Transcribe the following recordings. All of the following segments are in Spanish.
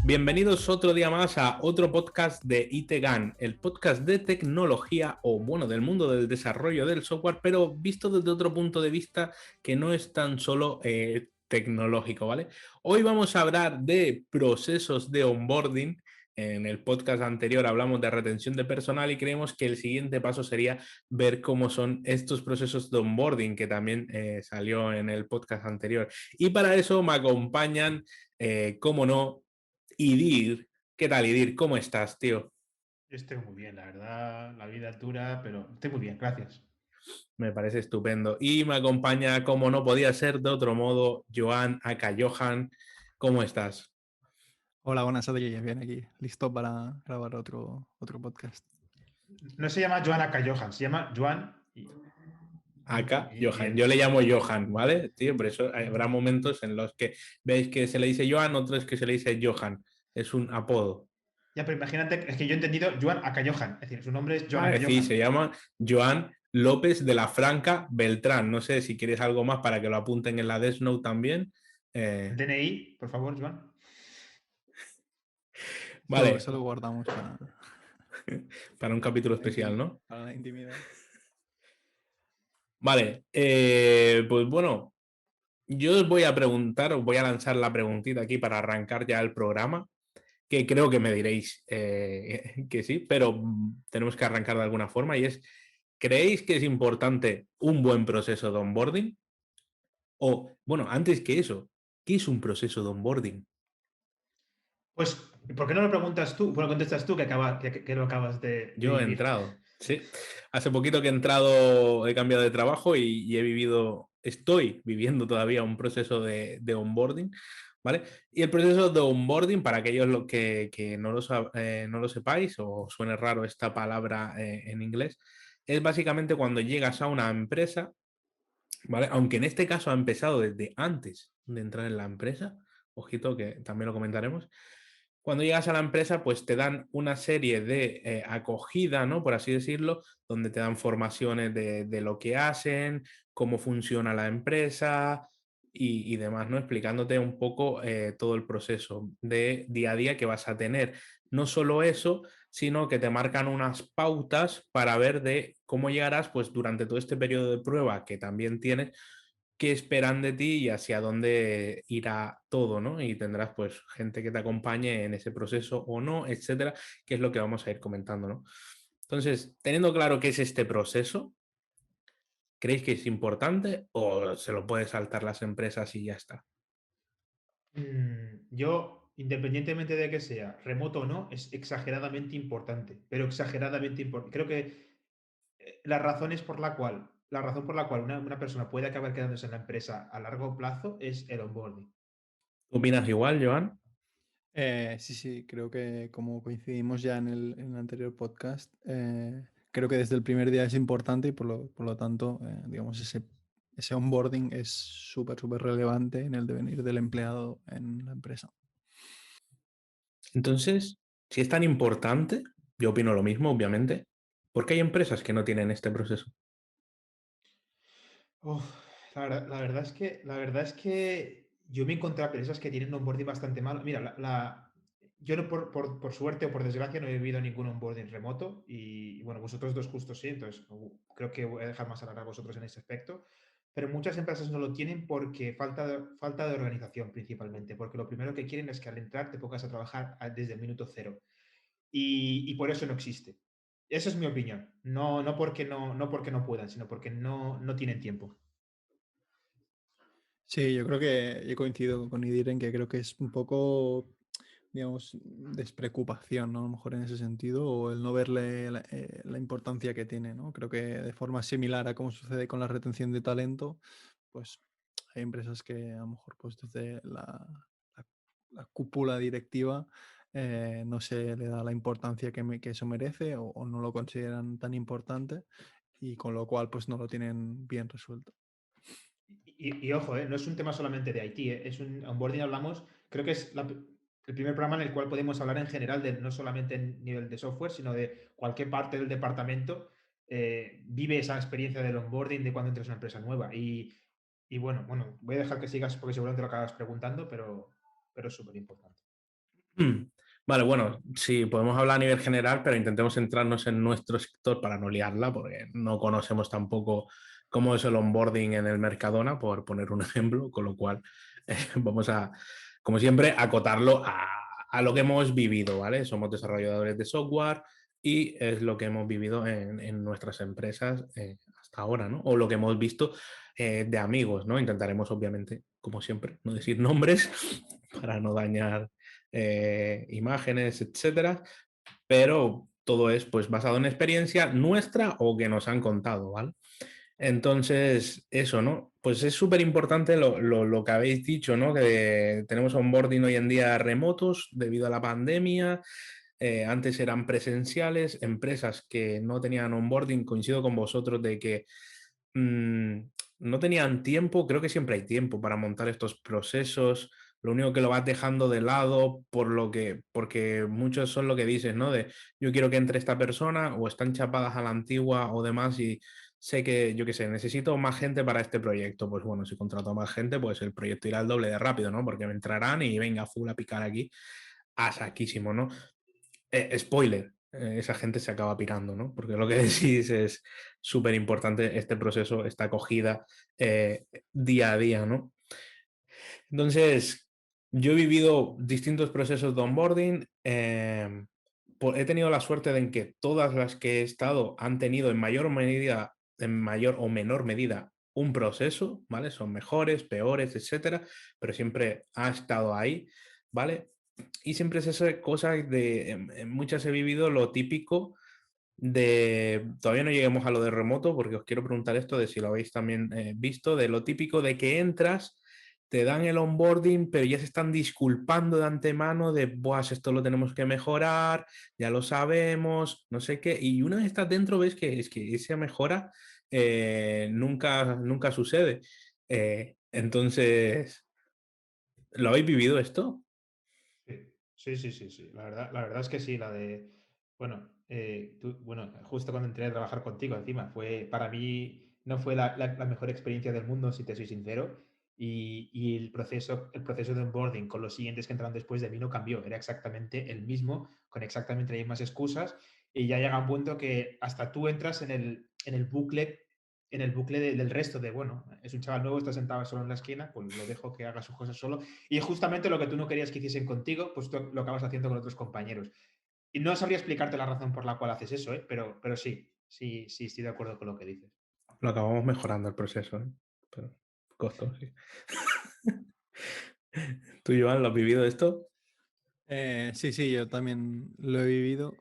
Bienvenidos otro día más a otro podcast de ITGAN, el podcast de tecnología o bueno, del mundo del desarrollo del software, pero visto desde otro punto de vista que no es tan solo tecnológico, ¿vale? Hoy vamos a hablar de procesos de onboarding. En el podcast anterior hablamos de retención de personal y creemos que el siguiente paso sería ver cómo son estos procesos de onboarding que también salió en el podcast anterior. Y para eso me acompañan, cómo no, Idir. ¿Qué tal, Idir? ¿Cómo estás, tío? Estoy muy bien, la verdad, la vida es dura, pero estoy muy bien, gracias. Me parece estupendo. Y me acompaña, como no podía ser de otro modo, Joan Aka Johan. ¿Cómo estás? Hola, buenas tardes, bien aquí, listo para grabar otro podcast. No se llama Joan Johan, se llama Joan Aka y Johan. él. Yo le llamo Johan, ¿vale? Tío, por eso habrá momentos en los que veis que se le dice Joan, otros que se le dice Johan. Es un apodo. Ya, pero imagínate, es que yo he entendido Joan Johan, es decir, su nombre es Joan Sí, Johan. se llama Joan López de la Franca Beltrán. No sé si quieres algo más para que lo apunten en la Death Note también. El DNI, por favor, Joan. Vale, Eso lo guardamos para un capítulo para especial, ¿no? para la intimidad. Vale, pues bueno, yo os voy a preguntar, os voy a lanzar la preguntita aquí para arrancar ya el programa, que creo que me diréis que sí, pero tenemos que arrancar de alguna forma y es, ¿creéis que es importante un buen proceso de onboarding? O, bueno, antes que eso, ¿qué es un proceso de onboarding? Pues, ¿por qué no lo preguntas tú? Bueno, contestas tú que lo acabas de Yo he vivir. entrado, sí. Hace poquito que he entrado, he cambiado de trabajo y he vivido, estoy viviendo todavía un proceso de onboarding, ¿vale? Y el proceso de onboarding, para aquellos que no lo sepáis o suene raro esta palabra en inglés, es básicamente cuando llegas a una empresa, ¿vale? Aunque en este caso ha empezado desde antes de entrar en la empresa, ojito que también lo comentaremos. Cuando llegas a la empresa, pues te dan una serie de acogida, ¿no? Por así decirlo, donde te dan formaciones de lo que hacen, cómo funciona la empresa y demás, ¿no? Explicándote un poco todo el proceso de día a día que vas a tener. No solo eso, sino que te marcan unas pautas para ver de cómo llegarás, pues durante todo este periodo de prueba que también tienes, qué esperan de ti y hacia dónde irá todo, ¿no? Y tendrás pues gente que te acompañe en ese proceso o no, etcétera, que es lo que vamos a ir comentando, ¿no? Entonces, teniendo claro qué es este proceso, ¿creéis que es importante o se lo puede saltar las empresas y ya está? Yo, independientemente de que sea remoto o no, es exageradamente importante, pero exageradamente importante. Creo que la razón por la cual una persona puede acabar quedándose en la empresa a largo plazo es el onboarding. ¿Tú opinas igual, Joan? Sí, creo que como coincidimos ya en el anterior podcast, creo que desde el primer día es importante y por lo tanto, digamos, ese onboarding es súper relevante en el devenir del empleado en la empresa. Entonces, si es tan importante, yo opino lo mismo, obviamente, porque hay empresas que no tienen este proceso. Uf, la verdad es que yo me he encontrado empresas que tienen un onboarding bastante malo. Mira, yo no por suerte o por desgracia no he vivido ningún onboarding remoto y bueno, vosotros dos justo sí, entonces creo que voy a dejar más hablar a vosotros en ese aspecto. Pero muchas empresas no lo tienen porque falta de organización principalmente, porque lo primero que quieren es que al entrar te pongas a trabajar desde el minuto cero y por eso no existe. Esa es mi opinión. No porque no puedan, sino porque no tienen tiempo. Sí, yo creo que yo coincido con Idir en que creo que es un poco, digamos, despreocupación, ¿no? A lo mejor en ese sentido, o el no verle la importancia que tiene, ¿no? Creo que de forma similar a cómo sucede con la retención de talento, pues hay empresas que a lo mejor pues desde la- la cúpula directiva no se le da la importancia que eso merece o no lo consideran tan importante y con lo cual pues no lo tienen bien resuelto. Y ojo, no es un tema solamente de IT, es un onboarding hablamos, creo que es el primer programa en el cual podemos hablar en general de no solamente en nivel de software, sino de cualquier parte del departamento vive esa experiencia del onboarding de cuando entras a una empresa nueva. Y bueno, voy a dejar que sigas porque seguramente lo acabas preguntando, pero es súper importante. Vale, bueno, sí, podemos hablar a nivel general, pero intentemos centrarnos en nuestro sector para no liarla, porque no conocemos tampoco cómo es el onboarding en el Mercadona, por poner un ejemplo, con lo cual vamos a, como siempre, acotarlo a lo que hemos vivido, ¿vale? Somos desarrolladores de software y es lo que hemos vivido en nuestras empresas hasta ahora, ¿no? O lo que hemos visto de amigos, ¿no? Intentaremos, obviamente, como siempre, no decir nombres para no dañar imágenes, etcétera, pero todo es pues basado en experiencia nuestra o que nos han contado, ¿vale? Entonces, eso, ¿no? Pues es súper importante lo que habéis dicho, ¿no? Que tenemos onboarding hoy en día remotos debido a la pandemia. Antes eran presenciales, empresas que no tenían onboarding, coincido con vosotros de que mm, no tenían tiempo, creo que siempre hay tiempo para montar estos procesos, lo único que lo vas dejando de lado porque muchos son lo que dices, ¿no? De yo quiero que entre esta persona o están chapadas a la antigua o demás y sé que, yo qué sé, necesito más gente para este proyecto. Pues bueno, si contrato a más gente, pues el proyecto irá al doble de rápido, ¿no? Porque me entrarán y venga, full a picar aquí a saquísimo, ¿no? Spoiler, esa gente se acaba pirando, ¿no? Porque lo que decís es súper importante este proceso, esta acogida día a día, ¿no? Entonces, yo he vivido distintos procesos de onboarding. He tenido la suerte de en que todas las que he estado han tenido en mayor o menor medida, un proceso, ¿vale? Son mejores, peores, etcétera, pero siempre ha estado ahí, ¿vale? Y siempre es esa cosa de, en muchas he vivido lo típico de, todavía no lleguemos a lo de remoto, porque os quiero preguntar esto de si lo habéis también visto, de lo típico de que entras, te dan el onboarding, pero ya se están disculpando de antemano de, pues esto lo tenemos que mejorar, ya lo sabemos, no sé qué, y una vez estás dentro ves que es que esa mejora nunca sucede. Entonces, ¿lo habéis vivido esto? Sí. La verdad es que sí, bueno, bueno, justo cuando entré a trabajar contigo encima, para mí no fue la mejor experiencia del mundo, si te soy sincero, y el proceso de onboarding con los siguientes que entraron después de mí no cambió, era exactamente el mismo, con exactamente las mismas excusas, y ya llega un punto que hasta tú entras en el bucle del resto de, bueno, es un chaval nuevo, está sentado solo en la esquina, pues lo dejo que haga sus cosas solo. Y justamente lo que tú no querías que hiciesen contigo, pues tú lo acabas haciendo con otros compañeros. Y no sabría explicarte la razón por la cual haces eso, ¿eh? Pero sí, estoy de acuerdo con lo que dices. Lo acabamos mejorando el proceso, ¿eh? Pero costó, sí. ¿Tú, Joan, lo has vivido esto? Sí, yo también lo he vivido.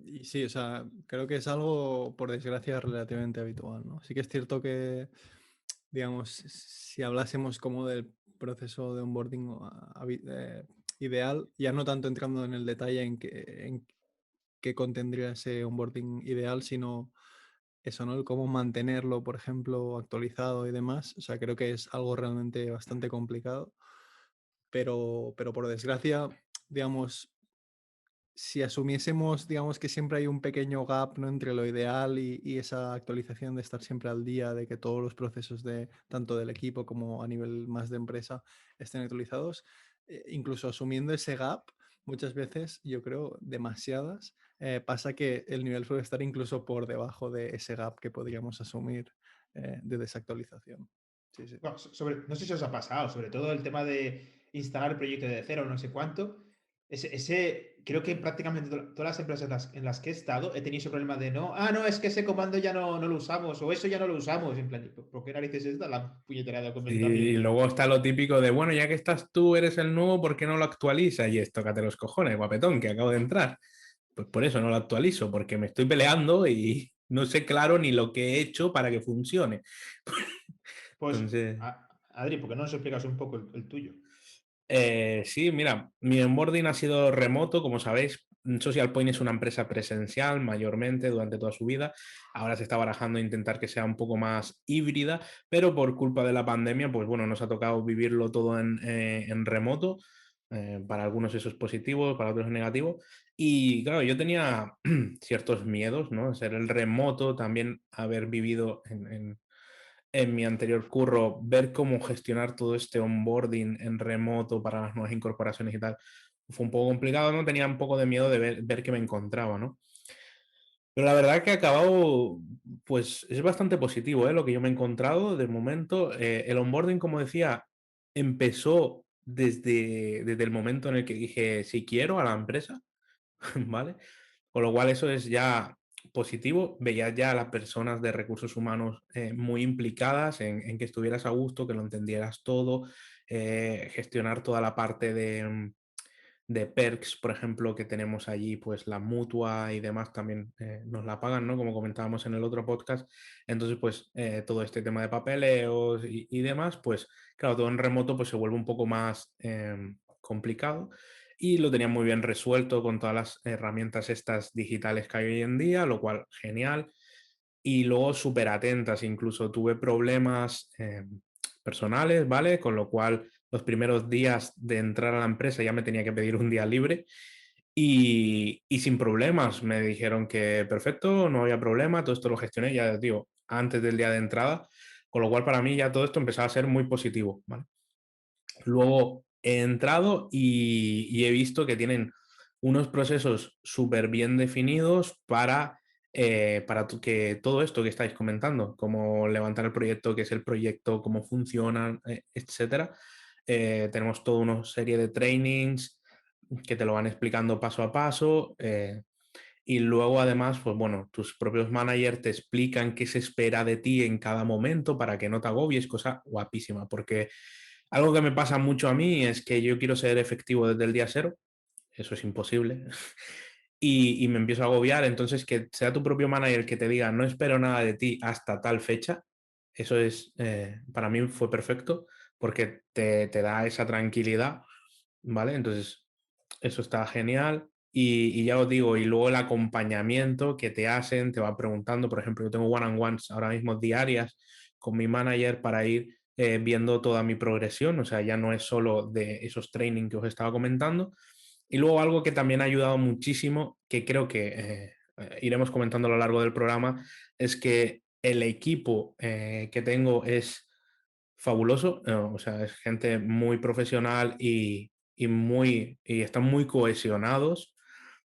Y sí, o sea, creo que es algo, por desgracia, relativamente habitual, ¿no? Sí que es cierto que, digamos, si hablásemos como del proceso de onboarding ideal, ya no tanto entrando en el detalle en qué contendría ese onboarding ideal, sino eso, ¿no? El cómo mantenerlo, por ejemplo, actualizado y demás. O sea, creo que es algo realmente bastante complicado, pero por desgracia, digamos, si asumiésemos, digamos, que siempre hay un pequeño gap, ¿no? Entre lo ideal y esa actualización de estar siempre al día, de que todos los procesos de tanto del equipo como a nivel más de empresa estén actualizados, incluso asumiendo ese gap, muchas veces, yo creo, demasiadas, pasa que el nivel suele estar incluso por debajo de ese gap que podríamos asumir de desactualización. Sí, sí. No, no sé si os ha pasado, sobre todo el tema de instalar el proyecto de cero, no sé cuánto. Creo que prácticamente todas las empresas en las que he estado he tenido ese problema de no, es que ese comando ya no lo usamos, o eso ya no lo usamos. En plan, ¿por qué narices es esta la puñetera Y documentación? luego está lo típico de, bueno, ya que estás tú, eres el nuevo, ¿por qué no lo actualizas? Y es tócate los cojones, guapetón, que acabo de entrar. Pues por eso no lo actualizo, porque me estoy peleando y no sé claro ni lo que he hecho para que funcione. Pues, Entonces, Adri, ¿por qué no nos explicas un poco el tuyo? sí, mira, mi onboarding ha sido remoto, como sabéis. Social Point es una empresa presencial mayormente durante toda su vida. Ahora se está barajando intentar que sea un poco más híbrida, pero por culpa de la pandemia, pues bueno, nos ha tocado vivirlo todo en remoto. Para algunos eso es positivo, para otros es negativo. Y claro, yo tenía ciertos miedos, ¿no? Ser el remoto, también haber vivido en mi anterior curro, ver cómo gestionar todo este onboarding en remoto para las nuevas incorporaciones y tal, fue un poco complicado, ¿no? Tenía un poco de miedo de ver qué me encontraba, ¿no? Pero la verdad que ha acabado, pues es bastante positivo, ¿eh? Lo que yo me he encontrado de momento. El onboarding, como decía, empezó desde el momento en el que dije si quiero a la empresa, ¿vale? Con lo cual eso es ya positivo. Veías ya a las personas de recursos humanos muy implicadas en que estuvieras a gusto, que lo entendieras todo, gestionar toda la parte de perks, por ejemplo, que tenemos allí, pues la mutua y demás también nos la pagan, ¿no? Como comentábamos en el otro podcast. Entonces, pues todo este tema de papeleos y demás, pues claro, todo en remoto pues se vuelve un poco más complicado y lo tenían muy bien resuelto con todas las herramientas estas digitales que hay hoy en día, lo cual genial. Y luego súper atentas, incluso tuve problemas personales, ¿vale? Con lo cual los primeros días de entrar a la empresa ya me tenía que pedir un día libre y sin problemas me dijeron que perfecto, no había problema, todo esto lo gestioné, ya les digo, antes del día de entrada, con lo cual para mí ya todo esto empezaba a ser muy positivo, ¿vale? Luego he entrado y he visto que tienen unos procesos súper bien definidos para que todo esto que estáis comentando, cómo levantar el proyecto, qué es el proyecto, cómo funcionan, etcétera. Tenemos toda una serie de trainings que te lo van explicando paso a paso. Y luego, además, pues bueno, tus propios managers te explican qué se espera de ti en cada momento para que no te agobies, cosa guapísima, porque algo que me pasa mucho a mí es que yo quiero ser efectivo desde el día cero, eso es imposible, y me empiezo a agobiar, entonces que sea tu propio manager que te diga no espero nada de ti hasta tal fecha, eso es, para mí fue perfecto, porque te da esa tranquilidad, ¿vale? Entonces, eso está genial. Y ya os digo, y luego el acompañamiento que te hacen, te va preguntando, por ejemplo, yo tengo one-on-ones ahora mismo diarias con mi manager para ir viendo toda mi progresión, o sea, ya no es solo de esos training que os estaba comentando. Y luego algo que también ha ayudado muchísimo, que creo que iremos comentando a lo largo del programa, es que el equipo que tengo es fabuloso, o sea, es gente muy profesional y están muy cohesionados,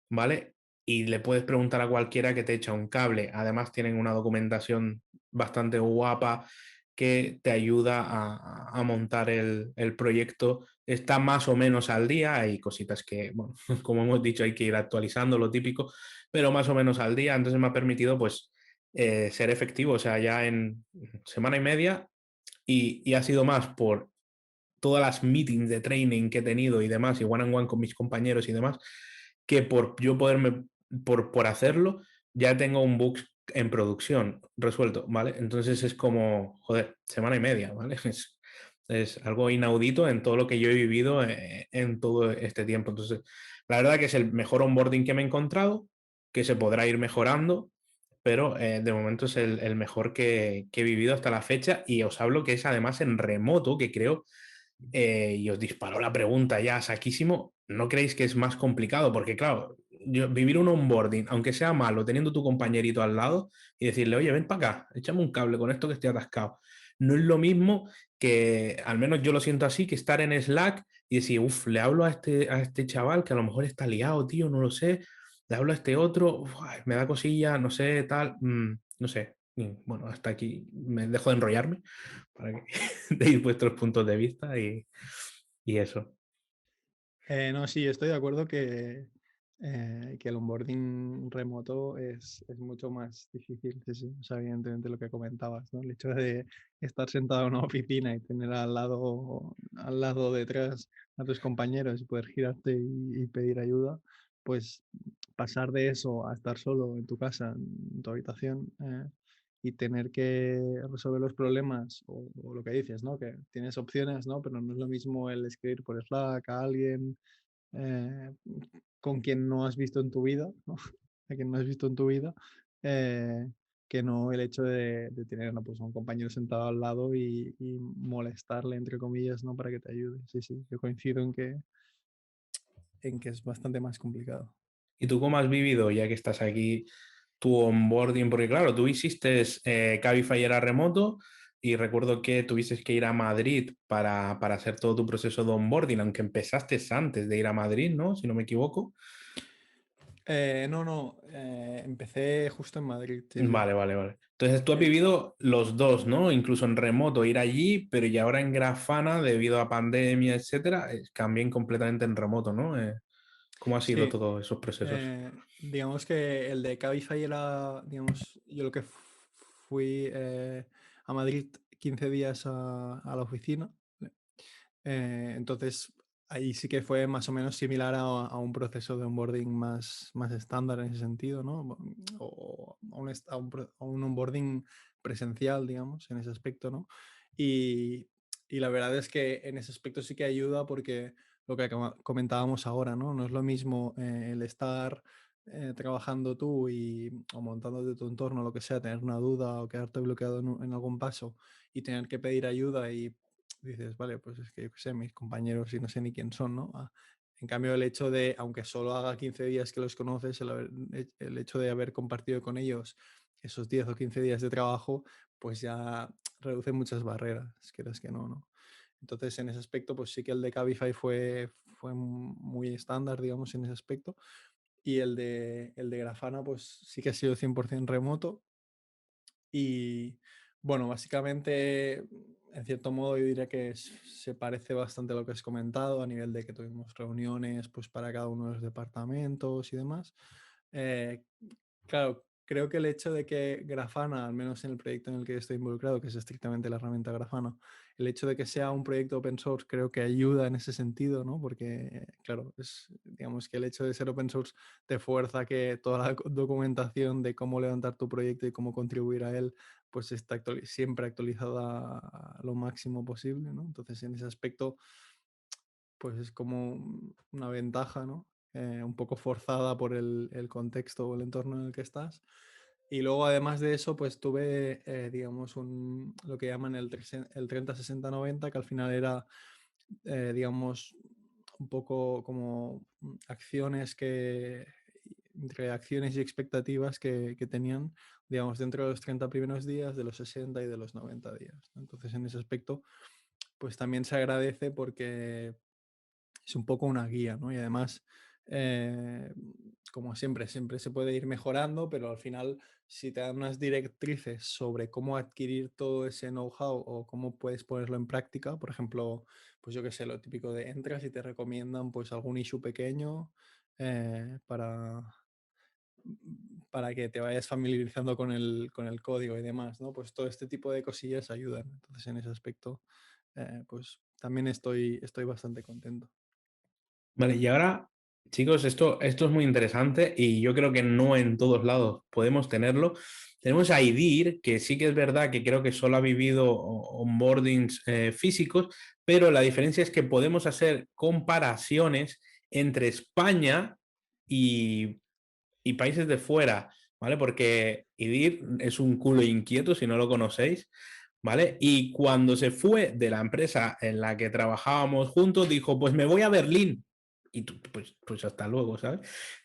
¿vale? Y le puedes preguntar a cualquiera que te echa un cable. Además, tienen una documentación bastante guapa que te ayuda a montar el proyecto. Está más o menos al día, hay cositas que, bueno, como hemos dicho, hay que ir actualizando lo típico, pero más o menos al día. Entonces me ha permitido, pues, ser efectivo. O sea, ya en semana y media y ha sido más por todas las meetings de training que he tenido y demás, y one-on-one con mis compañeros y demás, que por yo poderme, por hacerlo, ya tengo un bug en producción resuelto, ¿vale? Entonces es como, joder, semana y media, ¿vale? Es algo inaudito en todo lo que yo he vivido en todo este tiempo. Entonces, la verdad que es el mejor onboarding que me he encontrado, que se podrá ir mejorando, pero de momento es el mejor que he vivido hasta la fecha y os hablo que es además en remoto, que creo, y os disparo la pregunta ya saquísimo, ¿no creéis que es más complicado? Porque claro, vivir un onboarding, aunque sea malo, teniendo tu compañerito al lado y decirle, oye, ven para acá, échame un cable con esto que estoy atascado. No es lo mismo que, al menos yo lo siento así, que estar en Slack y decir, uff, le hablo a este chaval que a lo mejor está liado, tío, no lo sé, le hablo a este otro, uf, ay, me da cosilla, no sé, tal, no sé. Y bueno, hasta aquí me dejo de enrollarme para que deis vuestros puntos de vista y eso. No, sí, estoy de acuerdo que el onboarding remoto es mucho más difícil. Sí, sí. O sea, evidentemente lo que comentabas, ¿no? El hecho de estar sentado en una oficina y tener al lado detrás a tus compañeros y poder girarte y pedir ayuda, pues pasar de eso a estar solo en tu casa, en tu habitación, y tener que resolver los problemas o lo que dices, ¿no? Que tienes opciones, ¿no? Pero no es lo mismo el escribir por Slack a alguien eh, con quien no has visto en tu vida, ¿no? A quien no has visto en tu vida, eh, que no el hecho de tener, ¿no? Pues a un compañero sentado al lado y molestarle, entre comillas, ¿no? Para que te ayude. Sí, sí, yo coincido en que es bastante más complicado. ¿Y tú cómo has vivido, ya que estás aquí, tu onboarding? Porque claro, tú hiciste Cabify era remoto y recuerdo que tuviste que ir a Madrid para hacer todo tu proceso de onboarding, aunque empezaste antes de ir a Madrid, ¿no? Si no me equivoco. No, empecé justo en Madrid. Sí, sí. Vale, vale, vale. Entonces tú has Eh, vivido los dos, ¿no? Incluso en remoto ir allí, pero y ahora en Grafana, debido a pandemia, etcétera, cambié completamente en remoto, ¿no? ¿Cómo ha sido sí, todos esos procesos? digamos que el de Cabify era, digamos, yo lo que fui a Madrid 15 días a la oficina. Entonces, ahí sí que fue más o menos similar a un proceso de onboarding más estándar en ese sentido, ¿no? O a un onboarding presencial, digamos, en ese aspecto, ¿no? Y, y la verdad es que en ese aspecto sí que ayuda porque lo que comentábamos ahora, ¿no? No es lo mismo el estar trabajando tú o montándote tu entorno, lo que sea, tener una duda o quedarte bloqueado en algún paso y tener que pedir ayuda y dices, vale, pues es que yo qué sé, mis compañeros y no sé ni quién son, ¿no? En cambio, el hecho de, aunque solo haga 15 días que los conoces, el hecho de haber compartido con ellos esos 10 o 15 días de trabajo, pues ya reduce muchas barreras, quieras que no, ¿no? Entonces, en ese aspecto, pues sí que el de Cabify fue muy estándar, digamos, en ese aspecto. Y el de Grafana, pues sí que ha sido 100% remoto. Y bueno, básicamente, en cierto modo, yo diría que se parece bastante a lo que has comentado a nivel de que tuvimos reuniones pues, para cada uno de los departamentos y demás. Eh, claro, creo que el hecho de que Grafana, al menos en el proyecto en el que estoy involucrado, que es estrictamente la herramienta Grafana, el hecho de que sea un proyecto open source creo que ayuda en ese sentido, ¿no? Porque, claro, digamos que el hecho de ser open source te fuerza a que toda la documentación de cómo levantar tu proyecto y cómo contribuir a él, pues está siempre actualizada a lo máximo posible, ¿no? Entonces, en ese aspecto, pues es como una ventaja, ¿no? Un poco forzada por el contexto o el entorno en el que estás. Y luego, además de eso, pues tuve, digamos, lo que llaman el 30-60-90, que al final era, digamos, un poco como acciones entre acciones y expectativas que tenían, digamos, dentro de los 30 primeros días, de los 60 y de los 90 días, ¿no? Entonces, en ese aspecto, pues también se agradece porque es un poco una guía, ¿no? Y además, eh, como siempre se puede ir mejorando, pero al final, si te dan unas directrices sobre cómo adquirir todo ese know-how o cómo puedes ponerlo en práctica, por ejemplo, pues yo qué sé, lo típico de entras y te recomiendan pues algún issue pequeño eh, para, para que te vayas familiarizando con el código y demás, ¿no? Pues todo este tipo de cosillas ayudan. Entonces, en ese aspecto, pues también estoy bastante contento. Vale, y ahora, chicos, esto es muy interesante y yo creo que no en todos lados podemos tenerlo. Tenemos a Idir, que sí que es verdad que creo que solo ha vivido onboardings físicos, pero la diferencia es que podemos hacer comparaciones entre España y, y países de fuera, ¿vale? Porque Idir es un culo inquieto, si no lo conocéis, ¿vale? Y cuando se fue de la empresa en la que trabajábamos juntos, dijo, pues me voy a Berlín. Y tú, pues hasta luego, ¿sabes?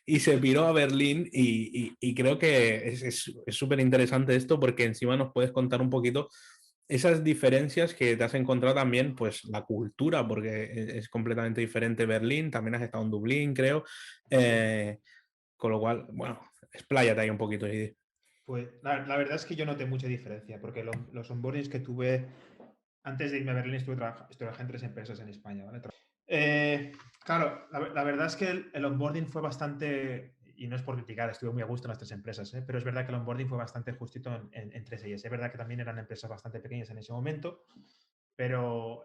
Y se piró a Berlín y creo que es súper interesante esto porque encima nos puedes contar un poquito esas diferencias que te has encontrado también, pues la cultura, porque es completamente diferente Berlín, también has estado en Dublín, creo. Con lo cual, bueno, expláyate ahí un poquito. Pues la verdad es que yo noté mucha diferencia, porque los onboardings que tuve antes de irme a Berlín estuve trabajando en 3 empresas en España, ¿vale? Claro, la verdad es que el onboarding fue bastante, y no es por criticar, estuve muy a gusto en las 3 empresas, pero es verdad que el onboarding fue bastante justito entre ellas. Es verdad que también eran empresas bastante pequeñas en ese momento, pero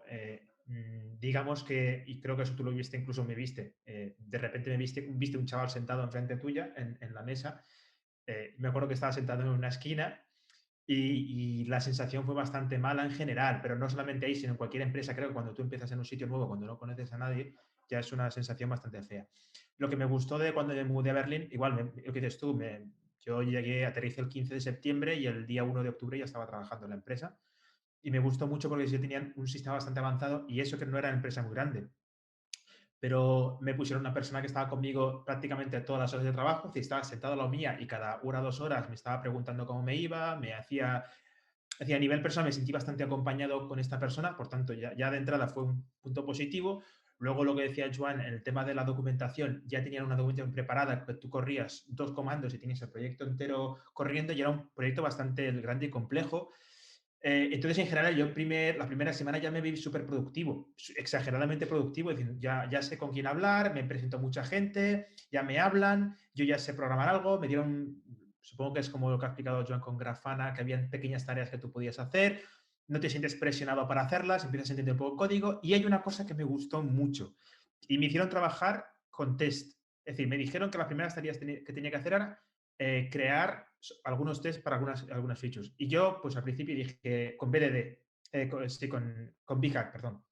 digamos que, y creo que eso tú lo viste, incluso me viste, de repente viste un chaval sentado enfrente tuya en la mesa. Me acuerdo que estaba sentado en una esquina y la sensación fue bastante mala en general, pero no solamente ahí, sino en cualquier empresa. Creo que cuando tú empiezas en un sitio nuevo, cuando no conoces a nadie, ya es una sensación bastante fea. Lo que me gustó de cuando me mudé a Berlín, igual, lo que dices tú, yo llegué, aterricé el 15 de septiembre y el día 1 de octubre ya estaba trabajando en la empresa. Y me gustó mucho porque ya tenían un sistema bastante avanzado y eso que no era una empresa muy grande. Pero me pusieron una persona que estaba conmigo prácticamente todas las horas de trabajo, estaba sentado a la mía y cada 1 o 2 horas me estaba preguntando cómo me iba, me hacía Es decir, a nivel personal me sentí bastante acompañado con esta persona, por tanto, ya de entrada fue un punto positivo. Luego lo que decía Joan, en el tema de la documentación, ya tenían una documentación preparada, que tú corrías 2 comandos y tenías el proyecto entero corriendo, y era un proyecto bastante grande y complejo. Entonces, en general, yo la primera semana ya me vi súper productivo, exageradamente productivo, es decir, ya sé con quién hablar, me presento a mucha gente, ya me hablan, yo ya sé programar algo, me dieron, supongo que es como lo que ha explicado Joan con Grafana, que habían pequeñas tareas que tú podías hacer, no te sientes presionado para hacerlas, empiezas a entender un poco el código, y hay una cosa que me gustó mucho, y me hicieron trabajar con test. Es decir, me dijeron que las primeras tareas que tenía que hacer era crear algunos tests para algunas features. Y yo, pues al principio dije que con BDD, sí, con BHAG, perdón,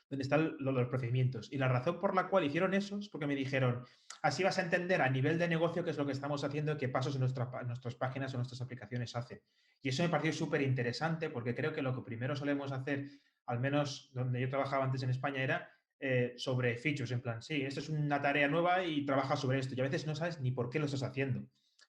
donde están los procedimientos. Y la razón por la cual hicieron eso es porque me dijeron, así vas a entender a nivel de negocio qué es lo que estamos haciendo, qué pasos en nuestras páginas o nuestras aplicaciones hacen. Y eso me pareció súper interesante porque creo que lo que primero solemos hacer, al menos donde yo trabajaba antes en España, era sobre features, en plan, sí, esto es una tarea nueva y trabajas sobre esto. Y a veces no sabes ni por qué lo estás haciendo.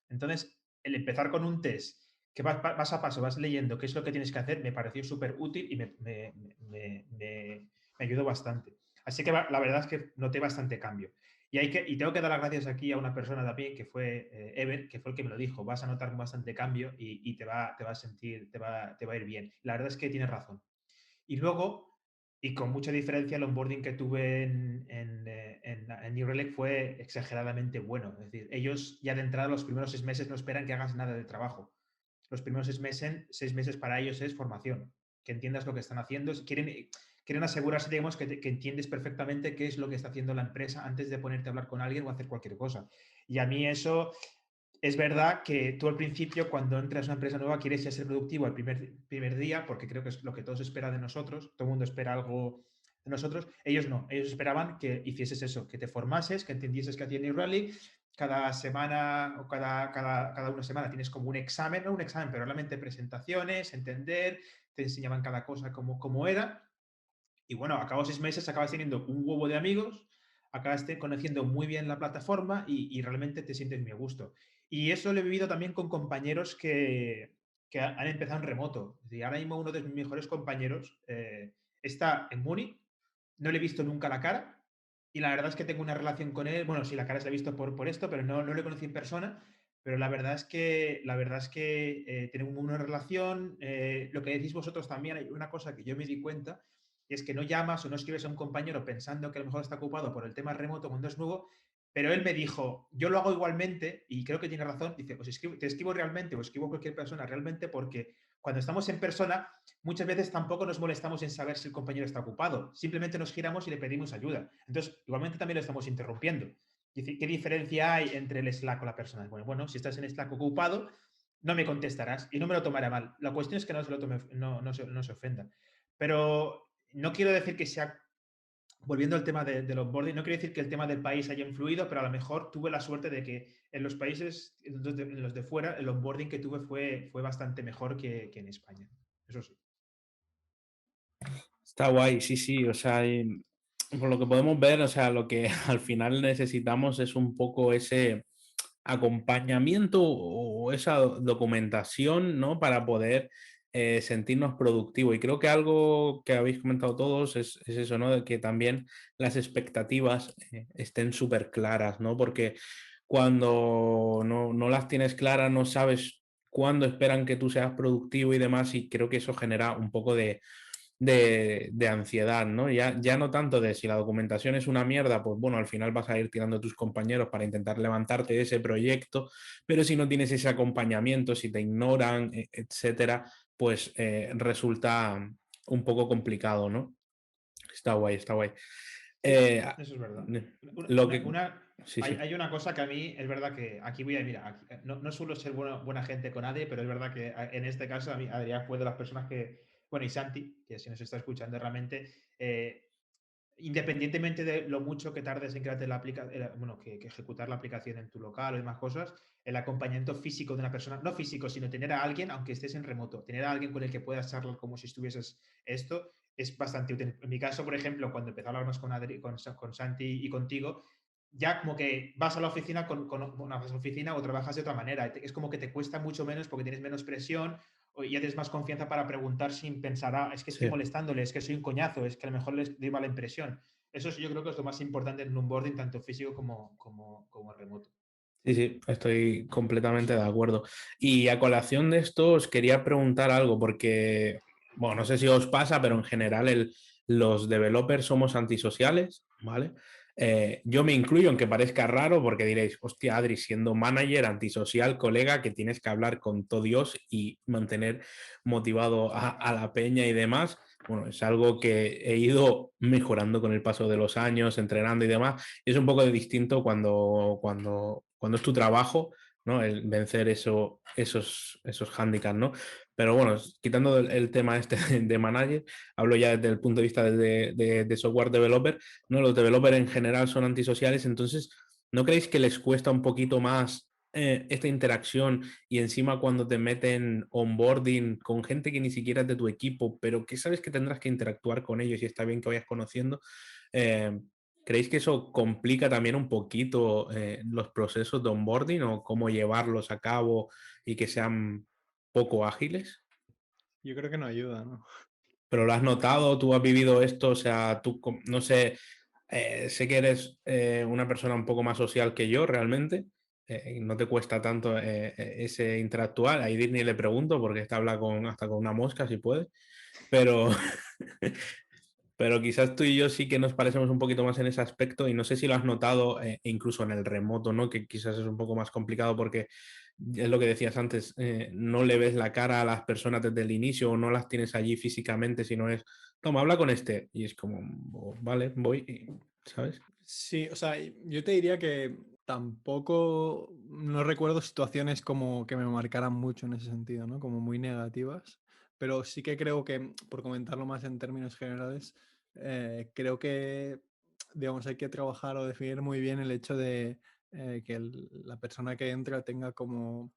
Entonces, el empezar con un test que vas a paso, vas leyendo qué es lo que tienes que hacer, me pareció súper útil y me ayudó bastante. Así que la verdad es que noté bastante cambio. Y tengo que dar las gracias aquí a una persona también, que fue Ever, que fue el que me lo dijo. Vas a notar bastante cambio y te va a sentir, te va a ir bien. La verdad es que tienes razón. Y luego, y con mucha diferencia, el onboarding que tuve en New Relic fue exageradamente bueno. Es decir, ellos ya de entrada los primeros 6 meses no esperan que hagas nada de trabajo. Los primeros 6 meses para ellos es formación, que entiendas lo que están haciendo. Quieren asegurarse, digamos, que entiendes perfectamente qué es lo que está haciendo la empresa antes de ponerte a hablar con alguien o hacer cualquier cosa. Y a mí eso es verdad que tú al principio, cuando entras a una empresa nueva, quieres ya ser productivo el primer día, porque creo que es lo que todos esperan de nosotros. Todo el mundo espera algo de nosotros. Ellos no. Ellos esperaban que hicieses eso, que te formases, que entendieses que hacía New Rally. Cada semana o cada una semana tienes como un examen, no un examen, pero realmente presentaciones, entender, te enseñaban cada cosa como era. Y bueno, a cabo de 6 meses acabas teniendo un huevo de amigos, acabas conociendo muy bien la plataforma y realmente te sientes muy a gusto. Y eso lo he vivido también con compañeros que han empezado en remoto. Es decir, ahora mismo uno de mis mejores compañeros está en Múnich, no le he visto nunca la cara y la verdad es que tengo una relación con él. Bueno, sí, la cara se la he visto por esto, pero no le conocí en persona. Pero la verdad es que tenemos una relación. Lo que decís vosotros también, hay una cosa que yo me di cuenta, y es que no llamas o no escribes a un compañero pensando que a lo mejor está ocupado por el tema remoto cuando es nuevo, pero él me dijo, yo lo hago igualmente, y creo que tiene razón, dice, te escribo realmente o escribo a cualquier persona realmente porque cuando estamos en persona muchas veces tampoco nos molestamos en saber si el compañero está ocupado, simplemente nos giramos y le pedimos ayuda. Entonces, igualmente también lo estamos interrumpiendo. ¿Qué diferencia hay entre el Slack o la persona? Bueno, si estás en Slack ocupado, no me contestarás y no me lo tomaré mal. La cuestión es que no se lo tome, no se ofenda. Pero no quiero decir que sea, volviendo al tema del onboarding, no quiero decir que el tema del país haya influido, pero a lo mejor tuve la suerte de que en los países, en los de fuera, el onboarding que tuve fue bastante mejor que en España. Eso sí. Está guay, sí, sí, o sea, por lo que podemos ver, o sea, lo que al final necesitamos es un poco ese acompañamiento o esa documentación, ¿no? Para poder sentirnos productivos. Y creo que algo que habéis comentado todos es eso, ¿no? De que también las expectativas estén súper claras, ¿no? Porque cuando no las tienes claras, no sabes cuándo esperan que tú seas productivo y demás, y creo que eso genera un poco de ansiedad, ¿no? Ya no tanto de si la documentación es una mierda, pues bueno, al final vas a ir tirando a tus compañeros para intentar levantarte de ese proyecto, pero si no tienes ese acompañamiento, si te ignoran, etcétera, pues resulta un poco complicado, ¿no? Está guay, está guay. Sí, Eh, eso es verdad. lo que... Sí, sí. Hay una cosa que a mí es verdad que aquí voy a, mira, no suelo ser buena gente con nadie, pero es verdad que en este caso a mí Adrián fue de las personas que, bueno, y Santi, que si nos está escuchando realmente, independientemente de lo mucho que tardes en crearte la aplicación, bueno, que ejecutar la aplicación en tu local o demás cosas, el acompañamiento físico de una persona, no físico, sino tener a alguien, aunque estés en remoto, tener a alguien con el que puedas charlar como si estuvieses esto, es bastante útil. En mi caso, por ejemplo, cuando empecé a hablar más con Santi y contigo, ya como que vas a la oficina vas a la oficina o trabajas de otra manera. Es como que te cuesta mucho menos porque tienes menos presión o ya tienes más confianza para preguntar sin pensar, es que estoy Sí. molestándole, es que soy un coñazo, es que a lo mejor les doy mala impresión. Eso yo creo que es lo más importante en un onboarding, tanto físico como remoto. Sí, sí, estoy completamente de acuerdo. Y a colación de esto os quería preguntar algo, porque, bueno, no sé si os pasa, pero en general los developers somos antisociales, ¿vale? Yo me incluyo, aunque parezca raro, porque diréis, hostia, Adri, siendo manager, antisocial, colega, que tienes que hablar con todo Dios y mantener motivado a la peña y demás. Bueno, es algo que he ido mejorando con el paso de los años, entrenando y demás. Es un poco distinto cuando es tu trabajo, ¿no? El vencer esos hándicaps, ¿no? Pero bueno, quitando el tema este de manager, hablo ya desde el punto de vista de software developer, ¿no? Los developers en general son antisociales, entonces, ¿no creéis que les cuesta un poquito más esta interacción y encima cuando te meten onboarding con gente que ni siquiera es de tu equipo, pero que sabes que tendrás que interactuar con ellos y está bien que vayas conociendo? ¿Creéis que eso complica también un poquito los procesos de onboarding o cómo llevarlos a cabo y que sean poco ágiles? Yo creo que no ayuda, ¿no? ¿Pero lo has notado? ¿Tú has vivido esto? O sea, tú, no sé, sé que eres una persona un poco más social que yo realmente. No te cuesta tanto ese interactuar. A Disney le pregunto porque está habla hasta con una mosca si puede. Pero, pero quizás tú y yo sí que nos parecemos un poquito más en ese aspecto y no sé si lo has notado incluso en el remoto, ¿no? Que quizás es un poco más complicado porque es lo que decías antes, no le ves la cara a las personas desde el inicio o no las tienes allí físicamente, sino es, toma, habla con este. Y es como, "Oh, vale, voy, ¿sabes? Sí, o sea, yo te diría que tampoco no recuerdo situaciones como que me marcaran mucho en ese sentido, ¿no? Como muy negativas, pero sí que creo que, por comentarlo más en términos generales, creo que, digamos, hay que trabajar o definir muy bien el hecho de que la persona que entra tenga como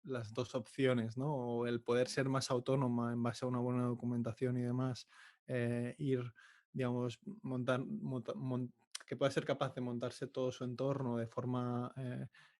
las dos opciones, ¿no? O el poder ser más autónoma en base a una buena documentación y demás, ir, digamos, que pueda ser capaz de montarse todo su entorno de forma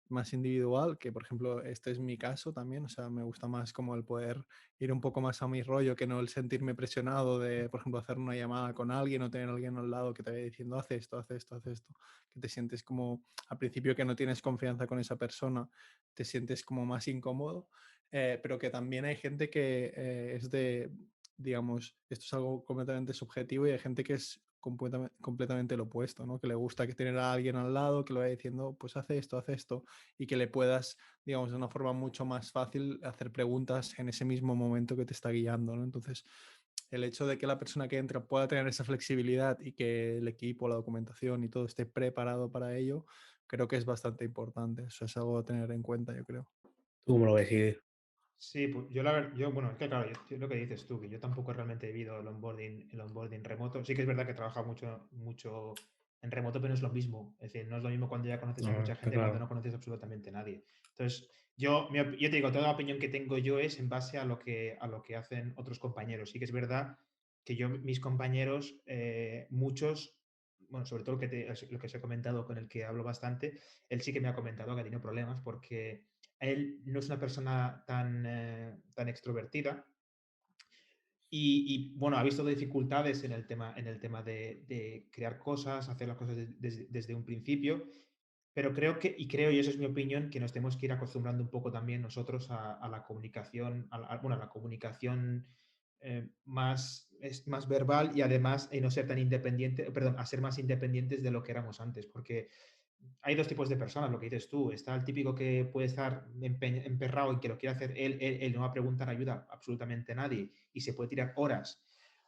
más individual, que por ejemplo este es mi caso también, o sea, me gusta más como el poder ir un poco más a mi rollo, que no el sentirme presionado de, por ejemplo, hacer una llamada con alguien o tener a alguien al lado que te vaya diciendo, haz esto, haz esto, haz esto, que te sientes como al principio que no tienes confianza con esa persona, te sientes como más incómodo, pero que también hay gente que es de, digamos, esto es algo completamente subjetivo y hay gente que es completamente lo opuesto, ¿no? Que le gusta que tener a alguien al lado que lo vaya diciendo, pues hace esto, y que le puedas, digamos, de una forma mucho más fácil hacer preguntas en ese mismo momento que te está guiando, ¿no? Entonces, el hecho de que la persona que entra pueda tener esa flexibilidad y que el equipo, la documentación y todo esté preparado para ello, creo que es bastante importante. Eso es algo a tener en cuenta, yo creo. ¿Tú cómo lo ves, Idir? Sí, pues bueno, es que claro, lo que dices tú, que yo tampoco realmente he vivido el onboarding remoto. Sí que es verdad que he trabajado mucho en remoto, pero no es lo mismo. Es decir, no es lo mismo cuando ya conoces a No, mucha está gente, cuando claro. no conoces absolutamente a nadie. Entonces, yo te digo, toda la opinión que tengo yo es en base a lo que hacen otros compañeros. Sí que es verdad que mis compañeros, muchos, bueno, sobre todo lo que os he comentado, con el que hablo bastante, él sí que me ha comentado que ha tenido problemas porque él no es una persona tan extrovertida y, bueno, ha visto dificultades en el tema de crear cosas, hacer las cosas desde un principio, pero creo, y eso es mi opinión, que nos tenemos que ir acostumbrando un poco también nosotros a la comunicación, bueno, a la comunicación más verbal y además no ser tan independiente, perdón, a ser más independientes de lo que éramos antes, porque hay dos tipos de personas, lo que dices tú. Está el típico que puede estar emperrado y que lo quiere hacer él no va a preguntar ayuda a absolutamente nadie y se puede tirar horas.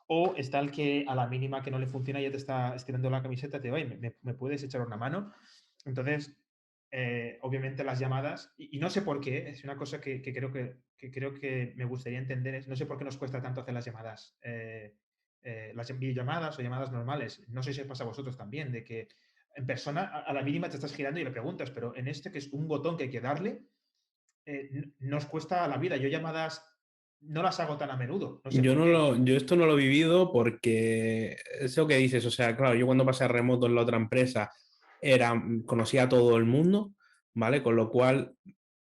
O está el que a la mínima que no le funciona ya te está estirando la camiseta, te va, ¿me puedes echar una mano? Entonces, obviamente las llamadas, y no sé por qué, es una cosa que creo que me gustaría entender, no sé por qué nos cuesta tanto hacer las llamadas, las videollamadas o llamadas normales. No sé si os pasa a vosotros también, de que en persona a la mínima te estás girando y le preguntas, pero en este que es un botón que hay que darle, nos cuesta la vida. Yo llamadas no las hago tan a menudo, no sé por qué. Yo esto no lo he vivido porque es lo que dices, o sea, claro, yo cuando pasé a remoto en la otra empresa, conocía a todo el mundo, ¿vale? Con lo cual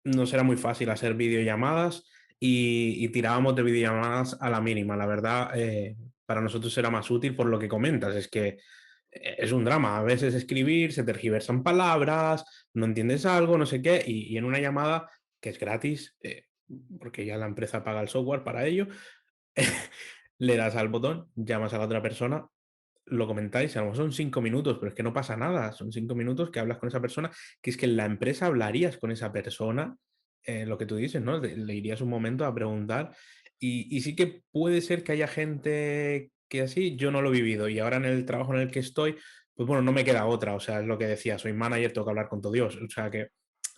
nos era muy fácil hacer videollamadas y tirábamos de videollamadas a la mínima. La verdad, para nosotros era más útil por lo que comentas, es que es un drama. A veces escribir, se tergiversan palabras, no entiendes algo, no sé qué, y en una llamada que es gratis, porque ya la empresa paga el software para ello, le das al botón, llamas a la otra persona, lo comentáis, a lo mejor son 5 minutos, pero es que no pasa nada, son 5 minutos que hablas con esa persona, que es que en la empresa hablarías con esa persona, lo que tú dices, ¿no? Le irías un momento a preguntar y sí que puede ser que haya gente que así, yo no lo he vivido y ahora en el trabajo en el que estoy, pues bueno, no me queda otra, o sea, es lo que decía, soy manager, tengo que hablar con todo Dios, o sea que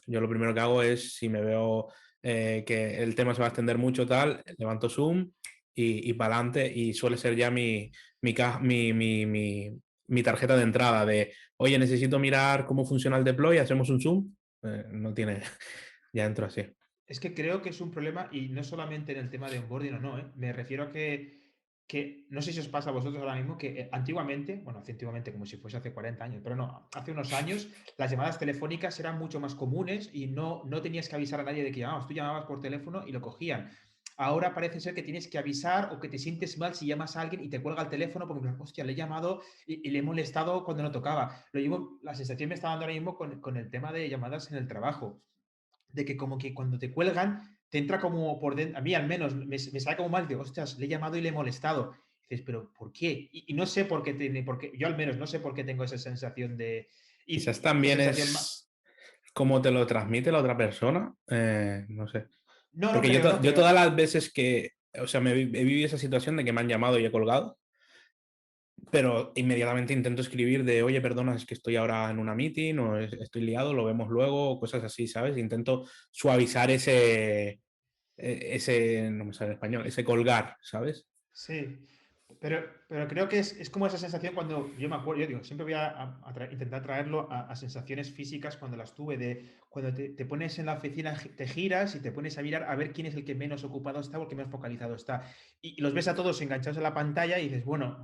yo lo primero que hago es, si me veo que el tema se va a extender mucho tal, levanto Zoom y para adelante y suele ser ya mi tarjeta de entrada de, oye, necesito mirar cómo funciona el deploy, hacemos un Zoom. No tiene, ya entro así. Es que creo que es un problema y no solamente en el tema de onboarding o no, ¿eh? Me refiero a que no sé si os pasa a vosotros ahora mismo que antiguamente, bueno, hace antiguamente como si fuese hace 40 años, pero no, hace unos años las llamadas telefónicas eran mucho más comunes y no tenías que avisar a nadie de que llamabas, tú llamabas por teléfono y lo cogían. Ahora parece ser que tienes que avisar o que te sientes mal si llamas a alguien y te cuelga el teléfono porque, hostia, le he llamado y le he molestado cuando no tocaba. La sensación me está dando ahora mismo con el tema de llamadas en el trabajo de que como que cuando te cuelgan, te entra como por dentro, a mí al menos, me sale como mal, de, ostras, le he llamado y le he molestado. Y dices, pero ¿por qué? Y no sé por qué tiene, porque yo al menos no sé por qué tengo esa sensación de, Quizás esa también sensación, es cómo te lo transmite la otra persona, no sé. no, no Porque creo, no yo creo. todas las veces que, o sea, he vivido esa situación de que me han llamado y he colgado, pero inmediatamente intento escribir de, oye, perdona, es que estoy ahora en una meeting o estoy liado, lo vemos luego, o cosas así, ¿sabes? Intento suavizar ese, no me sale en español, ese colgar, ¿sabes? Sí, pero creo que es como esa sensación cuando yo me acuerdo, yo digo, siempre voy intentar traerlo a sensaciones físicas cuando las tuve, de cuando te pones en la oficina, te giras y te pones a mirar a ver quién es el que menos ocupado está o el que menos focalizado está. Y los ves a todos enganchados en la pantalla y dices, bueno,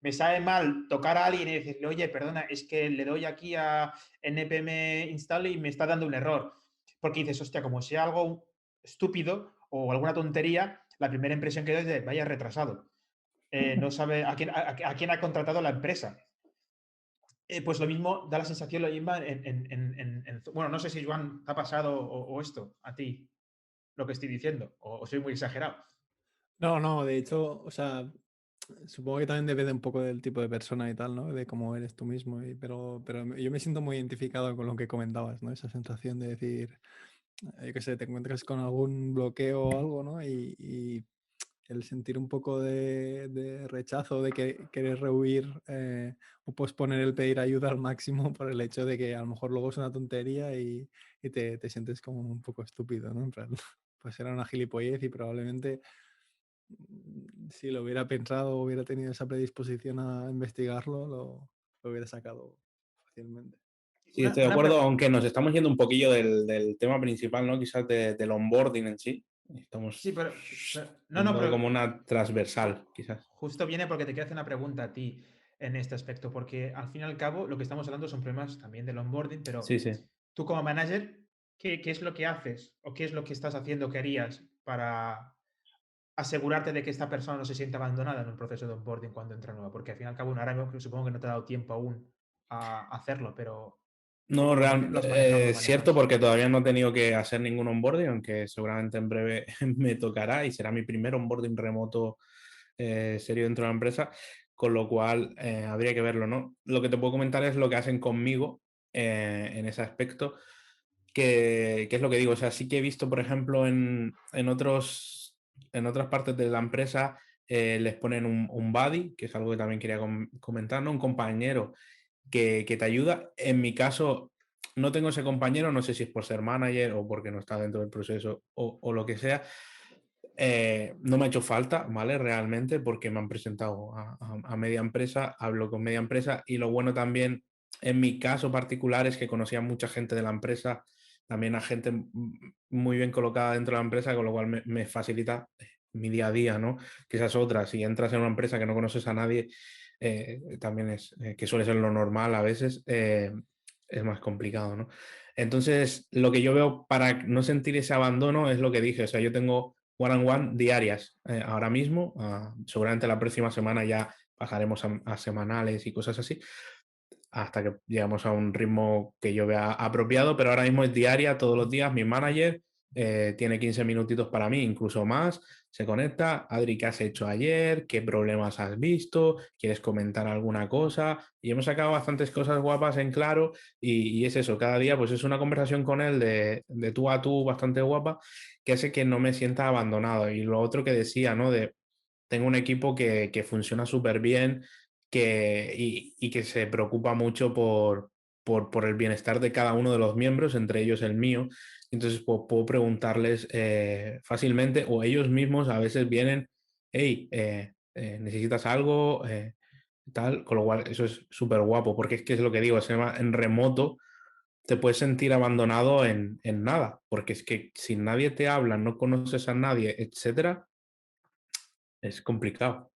me sabe mal tocar a alguien y decirle, oye, perdona, es que le doy aquí a npm install y me está dando un error. Porque dices, hostia, como sea algo estúpido o alguna tontería, la primera impresión que doy es de vaya retrasado. No sabe a quién ha contratado la empresa. Pues lo mismo, da la sensación lo mismo bueno, no sé si Joan te ha pasado o esto a ti, lo que estoy diciendo, o soy muy exagerado. No, no, de hecho, o sea, supongo que también depende un poco del tipo de persona y tal, ¿no? De cómo eres tú mismo, pero yo me siento muy identificado con lo que comentabas, ¿no? Esa sensación de decir, yo qué sé, te encuentras con algún bloqueo o algo, ¿no? Y el sentir un poco de rechazo, de que querer rehuir o posponer el pedir ayuda al máximo por el hecho de que a lo mejor luego es una tontería y te sientes como un poco estúpido, ¿no? En plan, pues era una gilipollez y probablemente si lo hubiera pensado o hubiera tenido esa predisposición a investigarlo, lo hubiera sacado fácilmente. Sí, estoy de acuerdo, aunque nos estamos yendo un poquillo del tema principal, ¿no? Quizás del onboarding en sí. Sí, Estamos no, yendo como pero una transversal, quizás. justo viene porque te quiero hacer una pregunta a ti en este aspecto, porque al fin y al cabo lo que estamos hablando son problemas también del onboarding, Sí, pero sí. tú como manager, ¿qué es lo que haces o qué es lo que estás haciendo, que harías para asegurarte de que esta persona no se sienta abandonada en un proceso de onboarding cuando entra nueva? Porque al fin y al cabo, ahora mismo supongo que no te ha dado tiempo aún a hacerlo, pero ¿tú No, cómo lo has manejado, lo cierto, manejas? porque todavía no he tenido que hacer ningún onboarding, aunque seguramente en breve me tocará y será mi primer onboarding remoto serio dentro de la empresa, con lo cual habría que verlo, ¿no? Lo que te puedo comentar es lo que hacen conmigo en ese aspecto, que es lo que digo, o sea, sí que he visto, por ejemplo, en otras partes de la empresa les ponen un buddy, que es algo que también quería comentar, ¿no? Un compañero que te ayuda. En mi caso, no tengo ese compañero, no sé si es por ser manager o porque no está dentro del proceso o lo que sea. No me ha hecho falta, ¿vale? Realmente, porque me han presentado a media empresa, hablo con media empresa y lo bueno también, en mi caso particular, es que conocía a mucha gente de la empresa, también a gente muy bien colocada dentro de la empresa, con lo cual me facilita mi día a día, ¿no? Que esa es otra, si entras en una empresa que no conoces a nadie, también es, que suele ser lo normal a veces, es más complicado, ¿no? Entonces, lo que yo veo para no sentir ese abandono es lo que dije, o sea, yo tengo one-on-one diarias ahora mismo, seguramente la próxima semana ya bajaremos a semanales y cosas así, hasta que llegamos a un ritmo que yo vea apropiado, pero ahora mismo es diaria, todos los días. Mi manager tiene 15 minutitos para mí, incluso más. Se conecta, Adri, ¿qué has hecho ayer? ¿Qué problemas has visto? ¿Quieres comentar alguna cosa? Y hemos sacado bastantes cosas guapas en claro y es eso, cada día pues es una conversación con él de tú a tú bastante guapa que hace que no me sienta abandonado. Y lo otro que decía, ¿no? Tengo un equipo que funciona súper bien y que se preocupa mucho por el bienestar de cada uno de los miembros, entre ellos el mío. Entonces puedo preguntarles fácilmente o ellos mismos a veces vienen, hey, ¿necesitas algo? Tal, con lo cual eso es súper guapo, porque es que es lo que digo, en remoto te puedes sentir abandonado en nada, porque es que si nadie te habla, no conoces a nadie, etcétera, es complicado.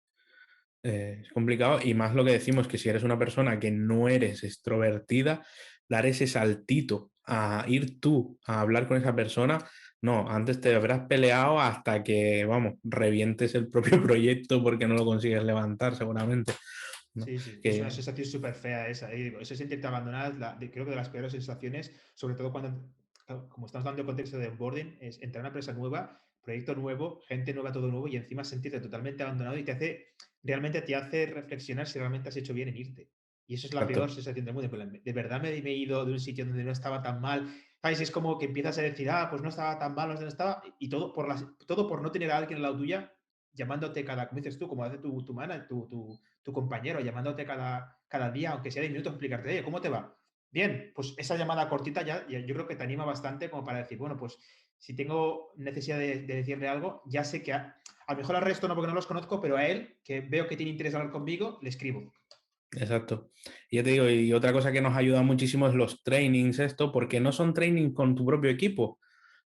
Es complicado y más lo que decimos, que si eres una persona que no eres extrovertida, dar ese saltito a ir tú a hablar con esa persona, no, antes te habrás peleado hasta que, vamos, revientes el propio proyecto porque no lo consigues levantar seguramente, ¿no? Sí, sí, es una Que, sensación súper fea esa. Y digo, eso sentirte abandonado es creo que de las peores sensaciones, sobre todo cuando, claro, como estamos dando el contexto de onboarding, es entrar a una empresa nueva, proyecto nuevo, gente nueva, todo nuevo, y encima sentirte totalmente abandonado y realmente te hace reflexionar si realmente has hecho bien en irte. Y eso es la peor exacto, sensación del mundo. En plan, de verdad me he ido de un sitio donde no estaba tan mal. ¿Sabes? Es como que empiezas a decir, pues no estaba tan mal, no estaba, y todo por no tener a alguien al lado tuya llamándote como dices tú, como hace tu mana, tu compañero, llamándote cada día, aunque sea de minutos, explicarte, oye, ¿cómo te va? Bien, pues esa llamada cortita ya yo creo que te anima bastante como para decir, bueno, pues si tengo necesidad de decirle algo, ya sé que a lo mejor al resto no porque no los conozco, pero a él, que veo que tiene interés en hablar conmigo, le escribo. exacto. Y ya te digo, y otra cosa que nos ayuda muchísimo es los trainings, esto, porque no son trainings con tu propio equipo,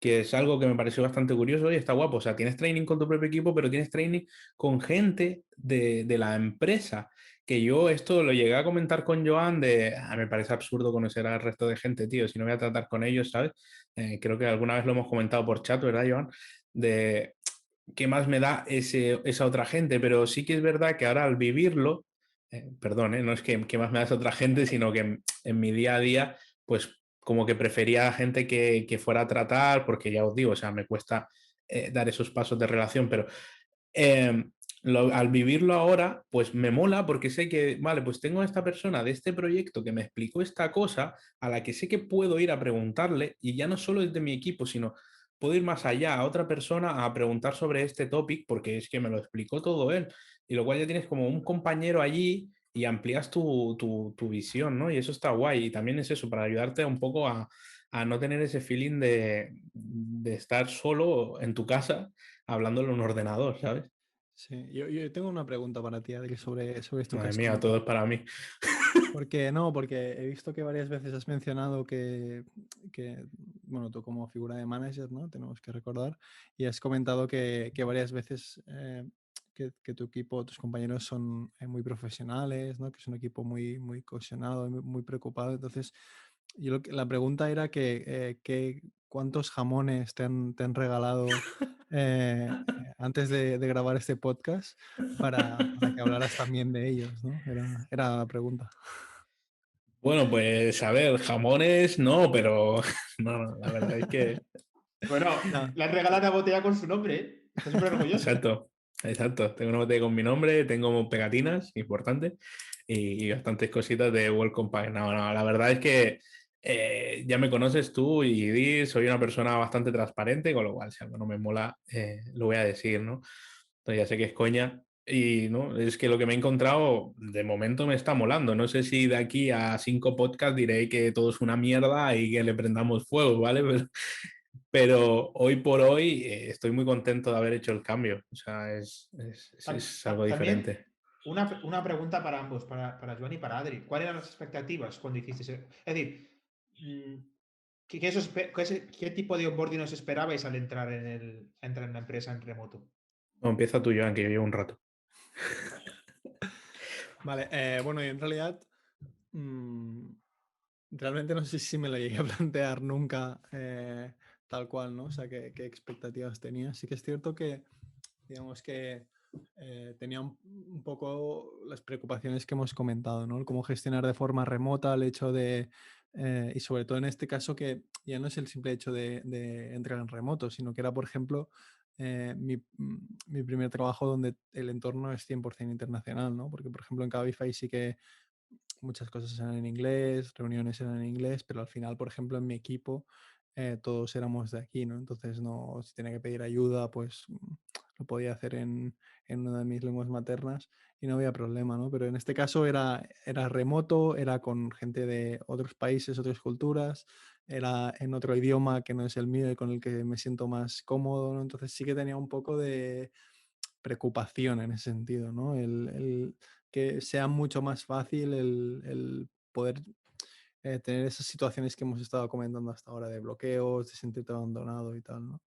que es algo que me pareció bastante curioso y está guapo. O sea, tienes training con tu propio equipo, pero tienes training con gente de la empresa. Que yo esto lo llegué a comentar con Joan me parece absurdo conocer al resto de gente, tío, si no voy a tratar con ellos, ¿sabes? Creo que alguna vez lo hemos comentado por chat, ¿verdad, Joan? De qué más me da esa otra gente, pero sí que es verdad que ahora al vivirlo, perdón, no es que más me da esa otra gente, sino que en mi día a día, pues como que prefería a gente que fuera a tratar, porque ya os digo, o sea, me cuesta dar esos pasos de relación, pero eh, al vivirlo ahora, pues me mola porque sé que, vale, pues tengo a esta persona de este proyecto que me explicó esta cosa, a la que sé que puedo ir a preguntarle, y ya no solo es de mi equipo, sino puedo ir más allá a otra persona a preguntar sobre este topic, porque es que me lo explicó todo él, y lo cual ya tienes como un compañero allí y amplías tu visión, ¿no? Y eso está guay, y también es eso, para ayudarte un poco a no tener ese feeling de estar solo en tu casa hablando en un ordenador, ¿sabes? Sí, yo tengo una pregunta para ti, Adri, sobre esto que Madre has mía, todo comentado. es para mí. Porque he visto que varias veces has mencionado bueno, tú como figura de manager, ¿no? Tenemos que recordar, y has comentado que varias veces que tu equipo, tus compañeros son muy profesionales, ¿no? Que es un equipo muy cohesionado, muy preocupado. Entonces, la pregunta era ¿cuántos jamones te han regalado antes de grabar este podcast para que hablaras también de ellos, ¿no? Era la pregunta. Bueno, pues a ver, jamones no, pero no, la verdad es que Bueno, No, le han regalado una botella con su nombre, ¿eh? Está súper orgulloso. exacto, exacto. Tengo una botella con mi nombre, tengo pegatinas importantes y bastantes cositas de Welcome Pack. No, no, la verdad es que ya me conoces tú y Di, soy una persona bastante transparente, con lo cual si algo no me mola, lo voy a decir, ¿no? Entonces ya sé que es coña. Y no, es que lo que me he encontrado de momento me está molando. No sé si de aquí a 5 podcasts diré que todo es una mierda y que le prendamos fuego, ¿vale? Pero hoy por hoy estoy muy contento de haber hecho el cambio. O sea, es algo También diferente. una pregunta para ambos, para Joan y para Adri. ¿Cuáles eran las expectativas cuando hicisteis? Es decir, mm, ¿qué tipo de onboarding os esperabais al entrar en la empresa en remoto? No, empieza tú, Joan, que yo llevo un rato. Vale, bueno, y en realidad mm, realmente no sé si me lo llegué a plantear nunca tal cual, ¿no? O sea, qué expectativas tenía. Sí que es cierto que, digamos que tenía un poco las preocupaciones que hemos comentado, ¿no? El cómo gestionar de forma remota el hecho de, y sobre todo en este caso que ya no es el simple hecho de entrar en remoto, sino que era, por ejemplo, mi primer trabajo donde el entorno es 100% internacional, ¿no? Porque, por ejemplo, en Cabify sí que muchas cosas eran en inglés, reuniones eran en inglés, pero al final, por ejemplo, en mi equipo todos éramos de aquí, ¿no? Entonces, no, si tenía que pedir ayuda, pues lo podía hacer en una de mis lenguas maternas y no había problema, ¿no? Pero en este caso era remoto, era con gente de otros países, otras culturas, era en otro idioma que no es el mío y con el que me siento más cómodo, ¿no? Entonces sí que tenía un poco de preocupación en ese sentido, ¿no? El que sea mucho más fácil el poder tener esas situaciones que hemos estado comentando hasta ahora de bloqueos, de sentirte abandonado y tal, ¿no?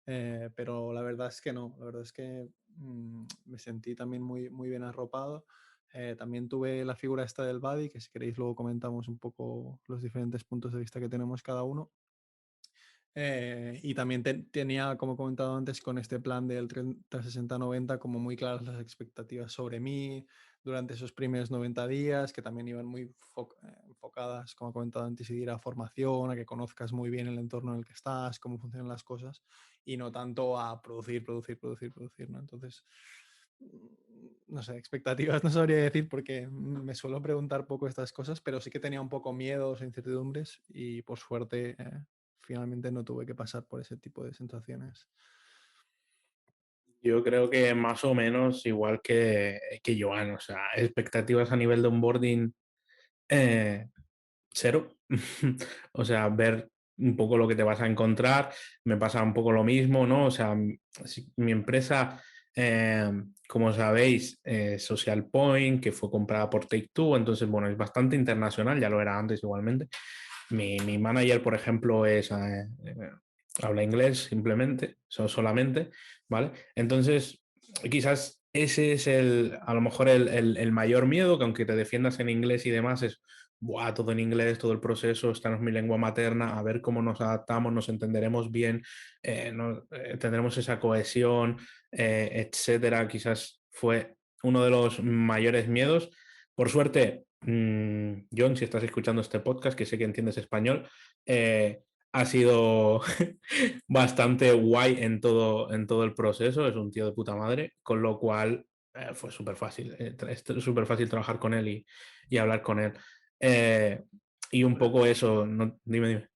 Pero la verdad es que no, la verdad es que me sentí también muy bien arropado. También tuve la figura esta del buddy, que si queréis luego comentamos un poco los diferentes puntos de vista que tenemos cada uno. Y también tenía, como he comentado antes, con este plan del 60-90 como muy claras las expectativas sobre mí durante esos primeros 90 días, que también iban muy enfocadas, como he comentado antes, a ir a formación, a que conozcas muy bien el entorno en el que estás, cómo funcionan las cosas, y no tanto a producir, ¿no? Entonces, no sé, expectativas no sabría decir porque me suelo preguntar poco estas cosas, pero sí que tenía un poco miedos e incertidumbres y por suerte finalmente no tuve que pasar por ese tipo de sensaciones. Yo creo que más o menos igual que Joan, o sea, expectativas a nivel de onboarding eh, cero. O sea, ver un poco lo que te vas a encontrar, me pasa un poco lo mismo, ¿no? O sea, mi empresa, como sabéis, Social Point, que fue comprada por Take-Two, entonces, bueno, es bastante internacional, ya lo era antes igualmente. Mi manager, por ejemplo, habla inglés simplemente, solamente, ¿vale? Entonces, quizás ese es a lo mejor el mayor miedo, que aunque te defiendas en inglés y demás, es, buah, todo en inglés, todo el proceso, esta no es mi lengua materna, a ver cómo nos adaptamos, nos entenderemos bien, tendremos esa cohesión, etcétera. Quizás fue uno de los mayores miedos. Por suerte, John, si estás escuchando este podcast, que sé que entiendes español, ha sido bastante guay en todo el proceso, es un tío de puta madre, con lo cual fue súper fácil, súper fácil trabajar con él y hablar con él. Eh, y un poco eso, no, dime.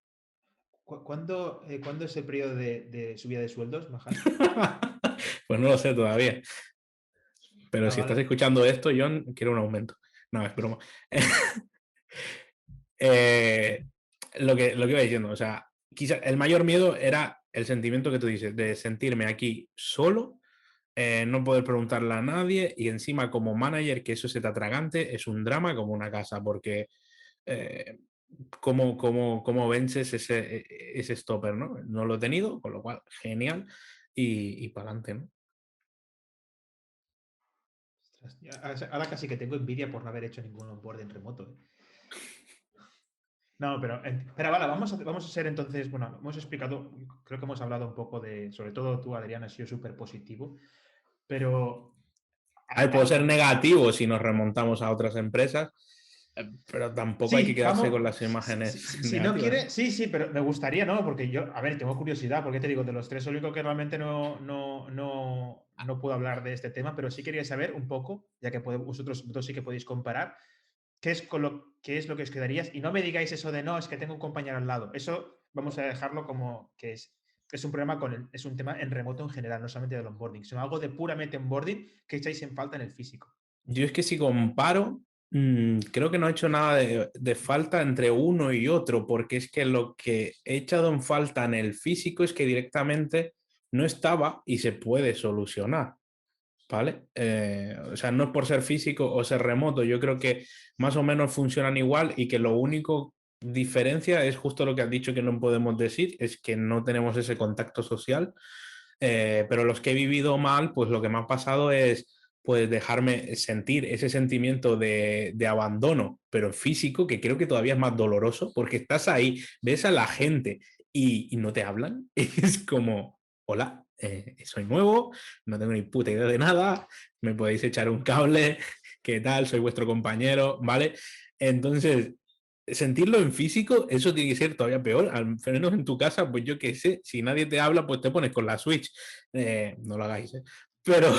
¿Cuándo es el periodo de subida de sueldos, Mahan? Pues no lo sé todavía, pero Ah, si estás vale. escuchando esto, John, quiero un aumento. No, es broma. Eh, lo que iba diciendo, o sea, quizá el mayor miedo era el sentimiento que tú dices, de sentirme aquí solo, no poder preguntarle a nadie y encima como manager que eso se te atragante es un drama como una casa, porque eh, ¿cómo vences ese stopper, ¿no? No lo he tenido, con lo cual, genial, y para adelante, ¿no? Ostras, ahora casi que tengo envidia por no haber hecho ningún onboarding remoto. No, pero vale, vamos a ser entonces, bueno, hemos explicado, creo que hemos hablado un poco de, sobre todo tú, Adrián, has sido súper positivo, pero A ver, puedo ser bueno, negativo si nos remontamos a otras empresas, pero tampoco hay que sí, quedarse con vamos, las imágenes si no negativas, quiere, ¿no? sí, sí, pero me gustaría, ¿no? Porque yo, a ver, tengo curiosidad, porque te digo, de los tres, el único que realmente no puedo hablar de este tema, pero sí quería saber un poco, ya que vosotros dos sí que podéis comparar, qué es lo que os quedaríais. Y no me digáis eso de no, es que tengo un compañero al lado. Eso vamos a dejarlo como que es un problema es un tema en remoto en general, no solamente del onboarding, sino algo de puramente onboarding que echáis en falta en el físico. Yo es que si comparo, creo que no he hecho nada de falta entre uno y otro, porque es que lo que he echado en falta en el físico es que directamente no estaba y se puede solucionar, ¿vale? O sea, no es por ser físico o ser remoto, yo creo que más o menos funcionan igual y que lo único diferencia es justo lo que has dicho que no podemos decir, es que no tenemos ese contacto social, pero los que he vivido mal, pues lo que me ha pasado es pues dejarme sentir ese sentimiento de abandono, pero físico, que creo que todavía es más doloroso, porque estás ahí, ves a la gente y no te hablan. Es como, hola, soy nuevo, no tengo ni puta idea de nada, me podéis echar un cable, ¿qué tal? Soy vuestro compañero, ¿vale? Entonces, sentirlo en físico, eso tiene que ser todavía peor, al menos en tu casa, pues yo qué sé, si nadie te habla, pues te pones con la Switch. No lo hagáis, ¿eh? Pero,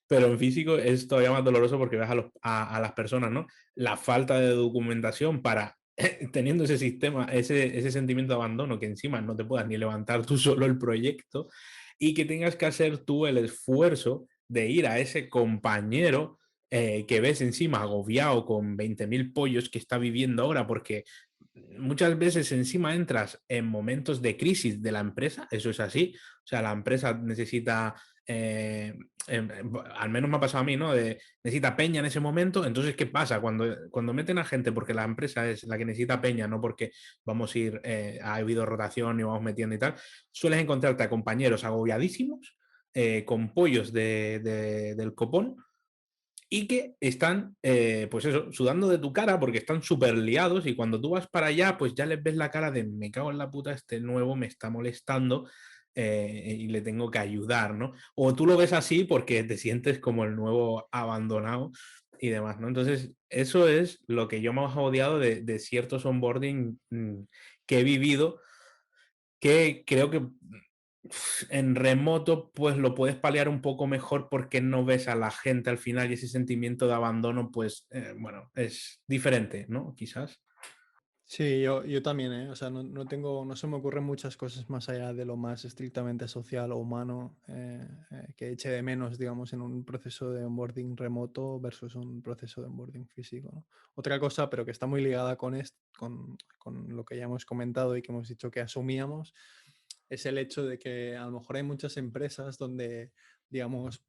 pero en físico es todavía más doloroso porque ves a las personas, ¿no? La falta de documentación para, teniendo ese sistema, ese sentimiento de abandono, que encima no te puedas ni levantar tú solo el proyecto y que tengas que hacer tú el esfuerzo de ir a ese compañero que ves encima agobiado con 20.000 pollos que está viviendo ahora, porque muchas veces encima entras en momentos de crisis de la empresa, eso es así, o sea, la empresa necesita, al menos me ha pasado a mí, ¿no? Necesita peña en ese momento, entonces, ¿qué pasa? Cuando meten a gente porque la empresa es la que necesita peña, no porque vamos a ir, ha habido rotación y vamos metiendo y tal, sueles encontrarte a compañeros agobiadísimos, con pollos del copón, y que están, pues eso, sudando de tu cara porque están súper liados y cuando tú vas para allá, pues ya les ves la cara de me cago en la puta, este nuevo me está molestando y le tengo que ayudar, ¿no? O tú lo ves así porque te sientes como el nuevo abandonado y demás, ¿no? Entonces, eso es lo que yo más he odiado de ciertos onboarding que he vivido, que creo que en remoto pues lo puedes paliar un poco mejor porque no ves a la gente al final y ese sentimiento de abandono pues bueno, es diferente, ¿no? Quizás. Sí, yo también, ¿eh? O sea, no tengo, no se me ocurren muchas cosas más allá de lo más estrictamente social o humano que eche de menos, digamos, en un proceso de onboarding remoto versus un proceso de onboarding físico, ¿no? Otra cosa, pero que está muy ligada con lo que ya hemos comentado y que hemos dicho que asumíamos, es el hecho de que a lo mejor hay muchas empresas donde, digamos,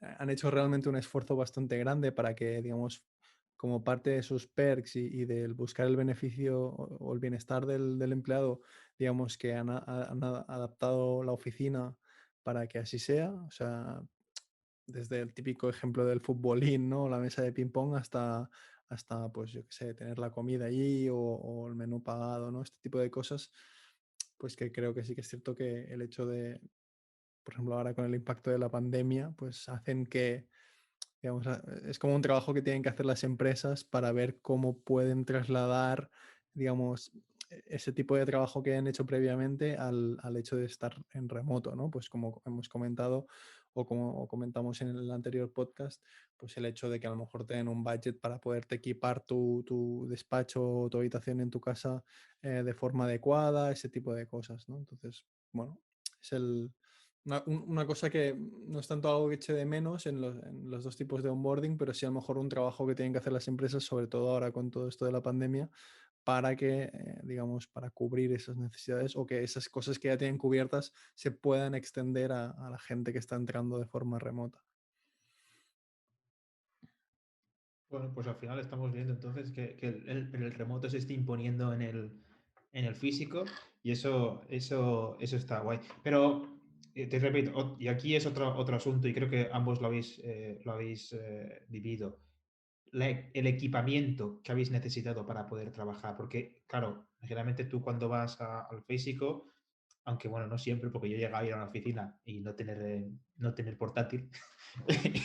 han hecho realmente un esfuerzo bastante grande para que, digamos, como parte de sus perks y del buscar el beneficio o el bienestar del empleado, digamos que han adaptado la oficina para que así sea. O sea, desde el típico ejemplo del futbolín, ¿no? La mesa de ping-pong hasta, pues yo qué sé, tener la comida allí o el menú pagado, ¿no? Este tipo de cosas, pues que creo que sí que es cierto que el hecho de, por ejemplo, ahora con el impacto de la pandemia, pues hacen que, digamos, es como un trabajo que tienen que hacer las empresas para ver cómo pueden trasladar, digamos, ese tipo de trabajo que han hecho previamente al hecho de estar en remoto, ¿no? Pues como hemos comentado o como comentamos en el anterior podcast, pues el hecho de que a lo mejor tengan un budget para poderte equipar tu despacho o tu habitación en tu casa de forma adecuada, ese tipo de cosas, ¿no? Entonces, bueno, es una cosa que no es tanto algo que eche de menos en los dos tipos de onboarding, pero sí a lo mejor un trabajo que tienen que hacer las empresas, sobre todo ahora con todo esto de la pandemia, para que, digamos, para cubrir esas necesidades o que esas cosas que ya tienen cubiertas se puedan extender a la gente que está entrando de forma remota. Bueno, pues al final estamos viendo entonces que el remoto se está imponiendo en el físico y eso está guay. Pero te repito, y aquí es otro asunto y creo que ambos lo habéis vivido. El equipamiento que habéis necesitado para poder trabajar, porque claro, generalmente tú cuando vas al físico, aunque bueno, no siempre, porque yo llegaba a ir a una oficina y no tener portátil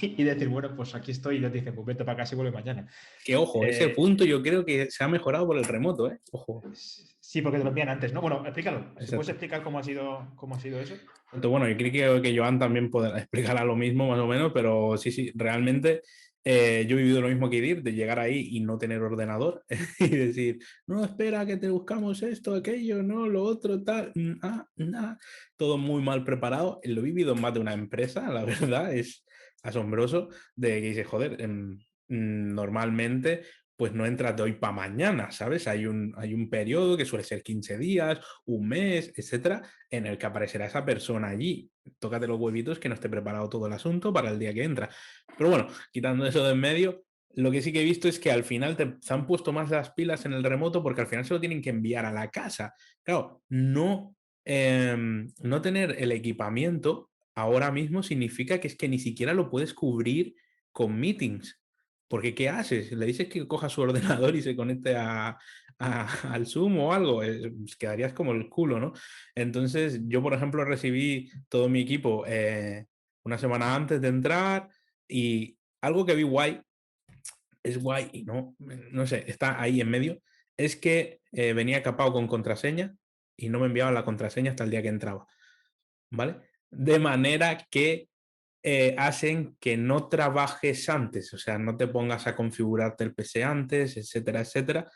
y decir, bueno, pues aquí estoy y yo te dicen, pues vete para casa y vuelve mañana. Que ojo, ese Eh, punto yo creo que se ha mejorado por el remoto, ¿eh? Ojo. sí, porque te lo envían antes, ¿no? Bueno, explícalo. ¿Si puedes Exacto. explicar cómo ha sido eso? Entonces, bueno, yo creo que Joan también podrá explicar lo mismo, más o menos, pero sí, realmente yo he vivido lo mismo que Idir, de llegar ahí y no tener ordenador y decir, no, espera, que te buscamos esto, aquello, no, lo otro, tal, todo muy mal preparado. Lo he vivido en más de una empresa, la verdad, es asombroso de que dices, joder, normalmente pues no entras de hoy para mañana, ¿sabes? Hay un periodo que suele ser 15 días, un mes, etcétera, en el que aparecerá esa persona allí. Tócate los huevitos que no esté preparado todo el asunto para el día que entra. Pero bueno, quitando eso de en medio, lo que sí que he visto es que al final se han puesto más las pilas en el remoto porque al final se lo tienen que enviar a la casa. Claro, no tener el equipamiento ahora mismo significa que es que ni siquiera lo puedes cubrir con meetings. Porque ¿qué haces? Le dices que coja su ordenador y se conecte al Zoom o algo. Quedarías como el culo, ¿no? Entonces, yo, por ejemplo, recibí todo mi equipo una semana antes de entrar y algo que vi guay, es guay y no sé, está ahí en medio, es que venía capado con contraseña y no me enviaban la contraseña hasta el día que entraba, ¿vale? De manera que hacen que no trabajes antes, o sea, no te pongas a configurarte el PC antes, etcétera, etcétera.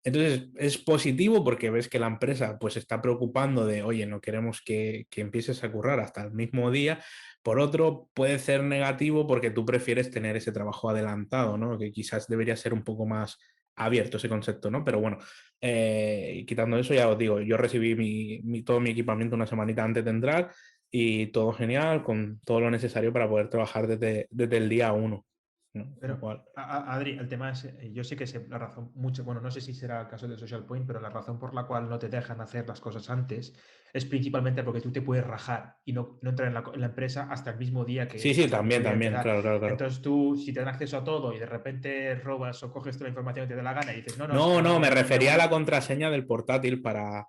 Entonces, es positivo porque ves que la empresa pues está preocupando de, oye, no queremos que empieces a currar hasta el mismo día. Por otro, puede ser negativo porque tú prefieres tener ese trabajo adelantado, ¿no? Que quizás debería ser un poco más abierto ese concepto, ¿no? Pero bueno, quitando eso, ya os digo, yo recibí todo mi equipamiento una semanita antes de entrar y todo genial, con todo lo necesario para poder trabajar desde el día uno, ¿no? Con lo Pero, cual, Adri, el tema es, yo sé que la razón, mucho, bueno, no sé si será el caso de Social Point, pero la razón por la cual no te dejan hacer las cosas antes es principalmente porque tú te puedes rajar y no entrar en la empresa hasta el mismo día sí, que, sí, hasta el mismo también, día de también, empezar. claro, claro, claro. Entonces tú, si te dan acceso a todo y de repente robas o coges toda la información que te da la gana y dices, no, no, es que No, ahora no, me me refería a voy. la contraseña del portátil para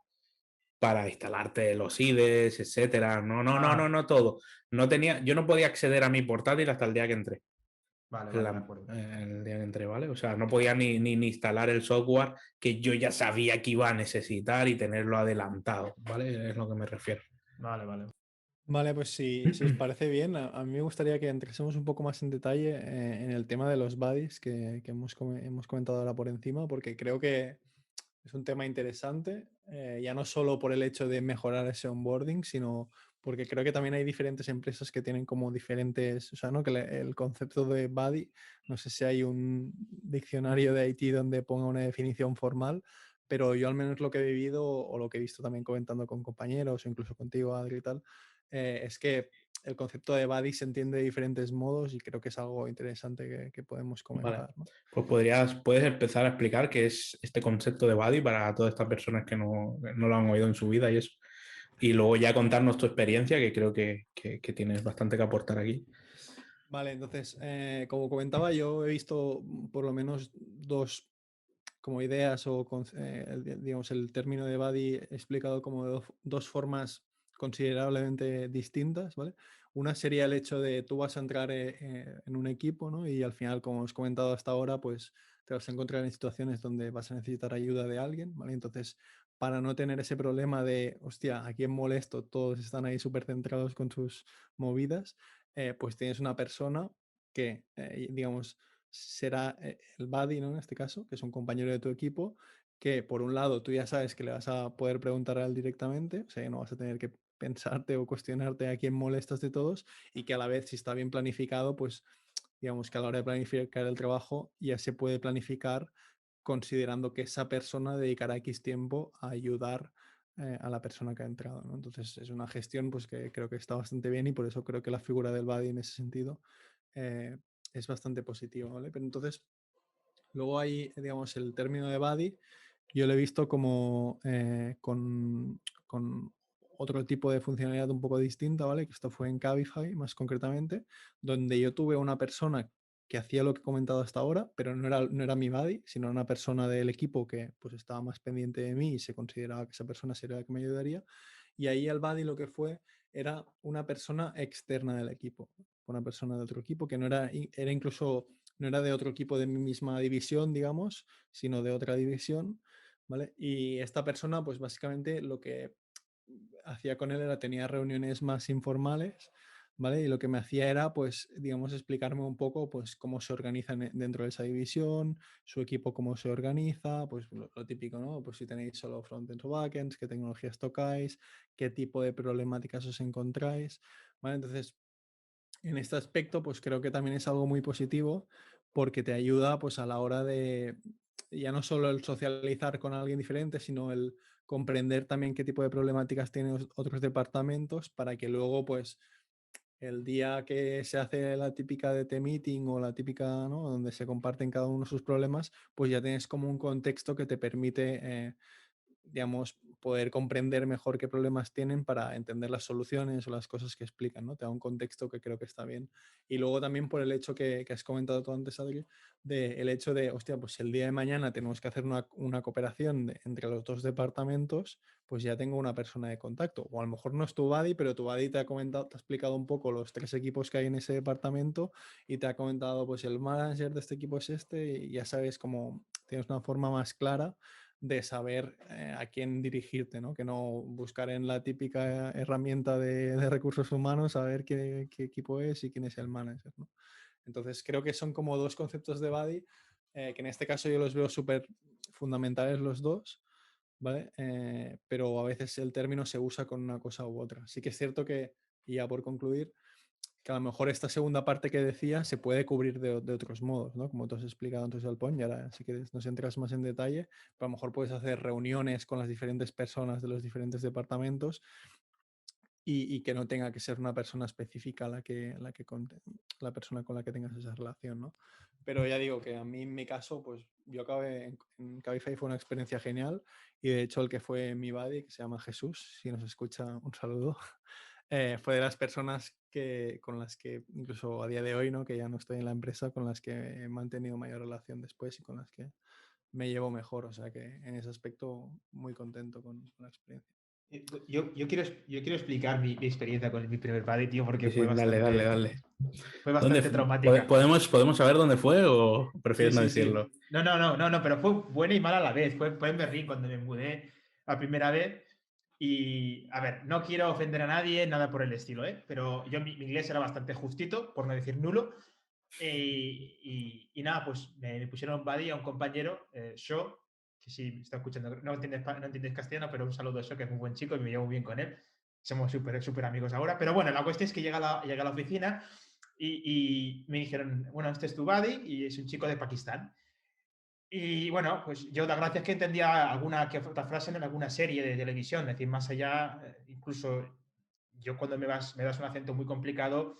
instalarte los IDEs, etcétera. No, no, no, no, Ah, no todo. No tenía, yo no podía acceder a mi portátil hasta el día que entré. vale, vale, de acuerdo. El día que entré, ¿vale? O sea, no podía ni instalar el software que yo ya sabía que iba a necesitar y tenerlo adelantado, ¿vale? Es lo que me refiero. Vale, vale. Vale, pues si os parece bien, a mí me gustaría que entrásemos un poco más en detalle en el tema de los buddies que hemos comentado ahora por encima, porque creo que es un tema interesante, ya no solo por el hecho de mejorar ese onboarding, sino porque creo que también hay diferentes empresas que tienen como diferentes, o sea, ¿no? Que el concepto de buddy, no sé si hay un diccionario de IT donde ponga una definición formal, pero yo al menos lo que he vivido o lo que he visto también comentando con compañeros o incluso contigo, Adri y tal, es que el concepto de buddy se entiende de diferentes modos y creo que es algo interesante que podemos Vale. comentar, ¿no? Pues puedes empezar a explicar qué es este concepto de buddy para todas estas personas que no lo han oído en su vida y eso. Y luego ya contarnos tu experiencia, que creo que tienes bastante que aportar aquí. Vale, entonces, como comentaba, yo he visto por lo menos dos como ideas o digamos el término de buddy explicado como de dos formas considerablemente distintas, ¿vale? Una sería el hecho de tú vas a entrar en un equipo, ¿no? Y al final, como os he comentado hasta ahora, pues te vas a encontrar en situaciones donde vas a necesitar ayuda de alguien, ¿vale? Entonces, para no tener ese problema de, hostia, ¿a quién molesto? Todos están ahí súper centrados con sus movidas, pues tienes una persona que, digamos, será el buddy, ¿no? En este caso, que es un compañero de tu equipo, que por un lado tú ya sabes que le vas a poder preguntar a él directamente, o sea, que no vas a tener que pensarte o cuestionarte a quién molestas de todos y que a la vez, si está bien planificado, pues digamos que a la hora de planificar el trabajo ya se puede planificar considerando que esa persona dedicará X tiempo a ayudar a la persona que ha entrado, ¿no? Entonces es una gestión pues que creo que está bastante bien y por eso creo que la figura del buddy en ese sentido eh, es bastante positiva, ¿vale? Pero entonces luego hay, digamos, el término de buddy, yo lo he visto como con otro tipo de funcionalidad un poco distinta, ¿vale? Que esto fue en Cabify, más concretamente, donde yo tuve una persona que hacía lo que he comentado hasta ahora, pero no era mi buddy, sino una persona del equipo que pues estaba más pendiente de mí y se consideraba que esa persona sería la que me ayudaría. Y ahí el buddy lo que fue era una persona externa del equipo, una persona de otro equipo que no era incluso no era de otro equipo de mi misma división, digamos, sino de otra división, ¿vale? Y esta persona, pues básicamente lo que hacía con él era tenía reuniones más informales, ¿vale? Y lo que me hacía era, pues, digamos, explicarme un poco, pues, cómo se organizan dentro de esa división, su equipo cómo se organiza, pues, lo típico, ¿no? Pues si tenéis solo frontends o backends, qué tecnologías tocáis, qué tipo de problemáticas os encontráis, ¿vale? Entonces, en este aspecto, pues creo que también es algo muy positivo porque te ayuda pues a la hora de ya no solo el socializar con alguien diferente, sino el comprender también qué tipo de problemáticas tienen otros departamentos para que luego pues el día que se hace la típica DT meeting o la típica, ¿no? Donde se comparten cada uno sus problemas, pues ya tienes como un contexto que te permite digamos, poder comprender mejor qué problemas tienen para entender las soluciones o las cosas que explican, ¿no? Te da un contexto que creo que está bien. Y luego también por el hecho que has comentado tú antes, Adri, el hecho de, hostia, pues el día de mañana tenemos que hacer una cooperación entre los dos departamentos, pues ya tengo una persona de contacto. O a lo mejor no es tu buddy, pero tu buddy te ha comentado, te ha explicado un poco los 3 equipos que hay en ese departamento y te ha comentado, pues el manager de este equipo es este y ya sabes cómo tienes una forma más clara de saber a quién dirigirte, ¿no? Que no buscar en la típica herramienta de recursos humanos a ver qué equipo es y quién es el manager, ¿no? Entonces creo que son como dos conceptos de buddy que en este caso yo los veo súper fundamentales los dos, ¿vale? Pero a veces el término se usa con una cosa u otra. Sí que es cierto que, y ya por concluir, que a lo mejor esta segunda parte que decía se puede cubrir de otros modos, ¿no? Como tú has explicado antes al point, y ahora si quieres nos entras más en detalle, pero a lo mejor puedes hacer reuniones con las diferentes personas de los diferentes departamentos y que no tenga que ser una persona específica la persona con la que tengas esa relación, ¿no? Pero ya digo que a mí en mi caso, pues yo acabé en Cabify, fue una experiencia genial y de hecho el que fue mi buddy, que se llama Jesús, si nos escucha, un saludo, fue de las personas con las que, incluso a día de hoy, ¿no? Que ya no estoy en la empresa, con las que he mantenido mayor relación después y con las que me llevo mejor. O sea que en ese aspecto muy contento con la experiencia. Yo quiero explicar mi experiencia con mi primer buddy, tío, porque Sí, sí, dale, dale, dale. fue ¿Dónde bastante traumática. podemos saber dónde fue o Sí, prefieres no sí, decirlo? sí. No, pero fue buena y mala a la vez. Fue en Berlín cuando me mudé la primera vez. Y, a ver, no quiero ofender a nadie, nada por el estilo, ¿eh? Pero mi inglés era bastante justito, por no decir nulo. Y nada, pues me pusieron un buddy a un compañero, Sho, que sí me está escuchando, no entiendes castellano, pero un saludo a Sho, que es muy buen chico y me llevo muy bien con él. Somos súper amigos ahora. Pero bueno, la cuestión es que llega a la oficina y me dijeron, bueno, este es tu buddy y es un chico de Pakistán. Y bueno, pues yo la gracia es que entendía alguna que otra frase en alguna serie de televisión, es decir, más allá, incluso yo cuando me das un acento muy complicado,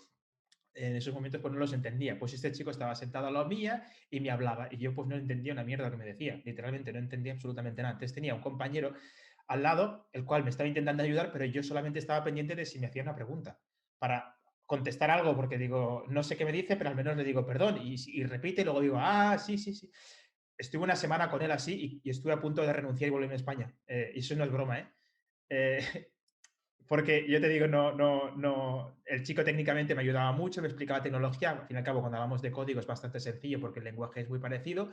en esos momentos pues no los entendía. Pues este chico estaba sentado a la mía y me hablaba y yo pues no entendía una mierda lo que me decía, literalmente no entendía absolutamente nada. Entonces tenía un compañero al lado, el cual me estaba intentando ayudar, pero yo solamente estaba pendiente de si me hacía una pregunta para contestar algo, porque digo, no sé qué me dice, pero al menos le digo perdón y repite y luego digo, ah, sí, sí, sí. Estuve una semana con él así y estuve a punto de renunciar y volverme a España. Y eso no es broma, ¿eh? eh porque yo te digo, no, el chico técnicamente me ayudaba mucho, me explicaba tecnología, al fin y al cabo cuando hablamos de código es bastante sencillo porque el lenguaje es muy parecido,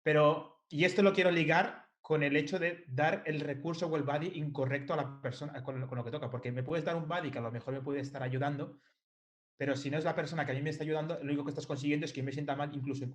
pero, y esto lo quiero ligar con el hecho de dar el recurso o el buddy incorrecto a la persona con lo que toca, porque me puedes dar un buddy que a lo mejor me puede estar ayudando, pero si no es la persona que a mí me está ayudando, lo único que estás consiguiendo es que me sienta mal, incluso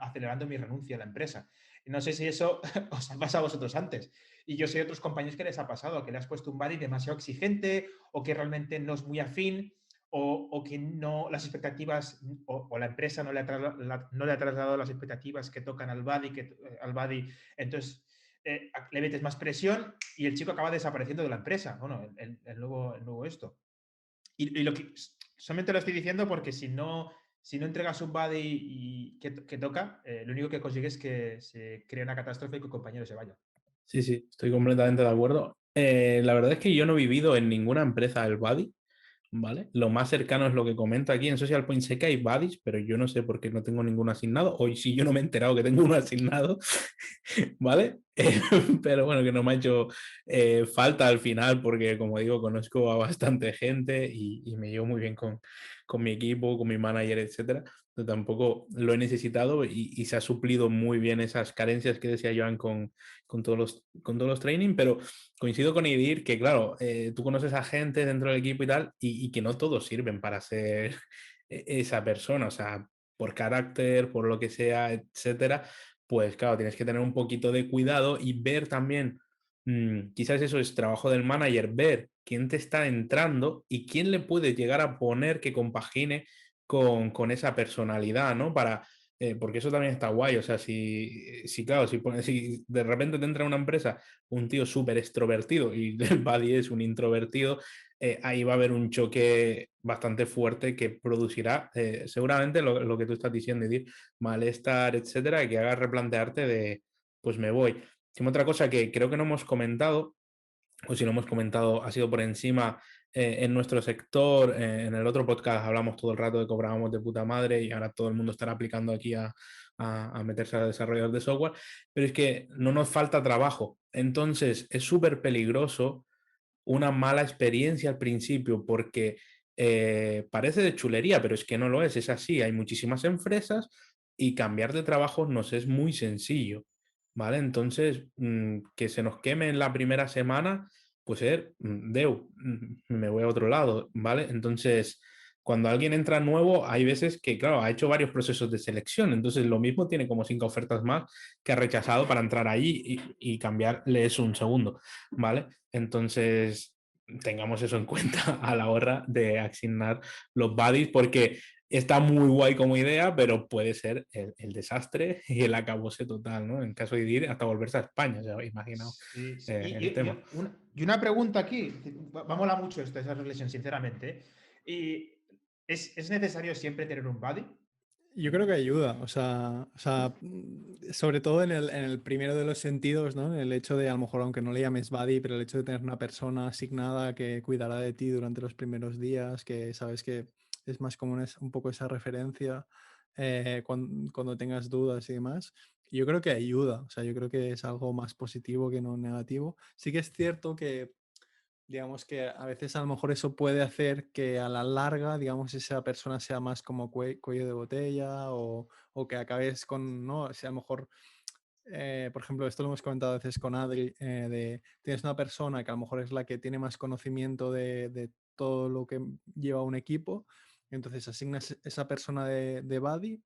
acelerando mi renuncia a la empresa. No sé si eso os ha pasado a vosotros antes. Y yo sé de otros compañeros que les ha pasado, que le has puesto un buddy demasiado exigente o que realmente no es muy afín o que no las expectativas o la empresa no le ha trasladado las expectativas que tocan al buddy. Entonces le metes más presión y el chico acaba desapareciendo de la empresa. Bueno, el nuevo esto. Y lo que solamente lo estoy diciendo porque si no entregas un buddy que toca, lo único que consigues es que se cree una catástrofe y que el compañero se vaya. Sí, sí, estoy completamente de acuerdo. La verdad es que yo no he vivido en ninguna empresa el buddy, ¿vale? Lo más cercano es lo que comento aquí en Social Point. Sé que hay buddies, pero yo no sé por qué no tengo ninguno asignado. Hoy sí yo no me he enterado que tengo uno asignado, ¿vale? Pero bueno, que no me ha hecho falta al final porque, como digo, conozco a bastante gente y me llevo muy bien con mi equipo, con mi manager, etcétera. Entonces, tampoco lo he necesitado y se ha suplido muy bien esas carencias que decía Joan con todos los training, pero coincido con Idir que, claro, tú conoces a gente dentro del equipo y tal, y que no todos sirven para ser esa persona, o sea, por carácter, por lo que sea, etcétera, pues claro, tienes que tener un poquito de cuidado y ver también, quizás eso es trabajo del manager, ver quién te está entrando y quién le puede llegar a poner que compagine con esa personalidad, ¿no? Porque eso también está guay, o sea, claro, si de repente te entra en una empresa un tío súper extrovertido y el buddy es un introvertido, ahí va a haber un choque bastante fuerte que producirá seguramente lo que tú estás diciendo, Edir, malestar, etcétera, y que haga replantearte de, pues me voy. otra cosa que creo que no hemos comentado, o si lo hemos comentado, ha sido por encima en nuestro sector. En el otro podcast hablamos todo el rato de cobrábamos de puta madre y ahora todo el mundo estará aplicando aquí a meterse a desarrollar de software, pero es que no nos falta trabajo. Entonces es súper peligroso una mala experiencia al principio porque parece de chulería, pero es que no lo es así. Hay muchísimas empresas y cambiar de trabajo nos es muy sencillo, ¿vale? Entonces, que se nos queme en la primera semana, pues me voy a otro lado, ¿vale? Entonces, cuando alguien entra nuevo, hay veces que, claro, ha hecho varios procesos de selección, entonces lo mismo tiene como 5 ofertas más que ha rechazado para entrar allí y cambiarle eso un segundo, ¿vale? Entonces, tengamos eso en cuenta a la hora de asignar los buddies, porque está muy guay como idea, pero puede ser el desastre y el acabose total, ¿no? En caso de ir hasta volverse a España, ya habéis imaginado Sí, sí. el tema. Y una pregunta aquí, va a molar mucho esto, esa reflexión, sinceramente. ¿Y es necesario siempre tener un buddy? Yo creo que ayuda, sobre todo en el primero de los sentidos, ¿no? El hecho de, a lo mejor, aunque no le llames buddy, pero el hecho de tener una persona asignada que cuidará de ti durante los primeros días, que sabes que es más como un poco esa referencia cuando tengas dudas y demás. Yo creo que ayuda, o sea, yo creo que es algo más positivo que no negativo. Sí que es cierto que digamos que a veces a lo mejor eso puede hacer que a la larga, digamos, esa persona sea más como cuello de botella o que acabes con, ¿no? O sea, a lo mejor, por ejemplo, esto lo hemos comentado a veces con Adri, tienes una persona que a lo mejor es la que tiene más conocimiento de todo lo que lleva un equipo, entonces asignas esa persona de buddy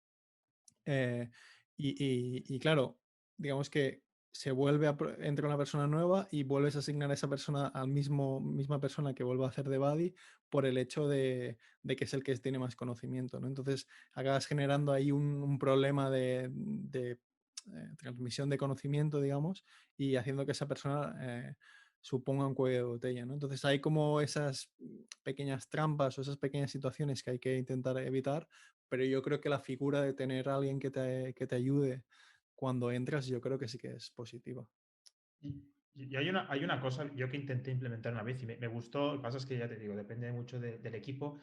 eh, y claro, digamos que se vuelve entra una persona nueva y vuelves a asignar a esa persona al misma persona que vuelve a hacer de buddy por el hecho de que es el que tiene más conocimiento, ¿no? Entonces acabas generando ahí un problema de transmisión de conocimiento, digamos, y haciendo que esa persona suponga un cuello de botella, ¿no? Entonces hay como esas pequeñas trampas o esas pequeñas situaciones que hay que intentar evitar, pero yo creo que la figura de tener a alguien que te ayude cuando entras, yo creo que sí que es positiva. Y hay una cosa yo que intenté implementar una vez y me gustó, lo que pasa es que ya te digo, depende mucho del equipo,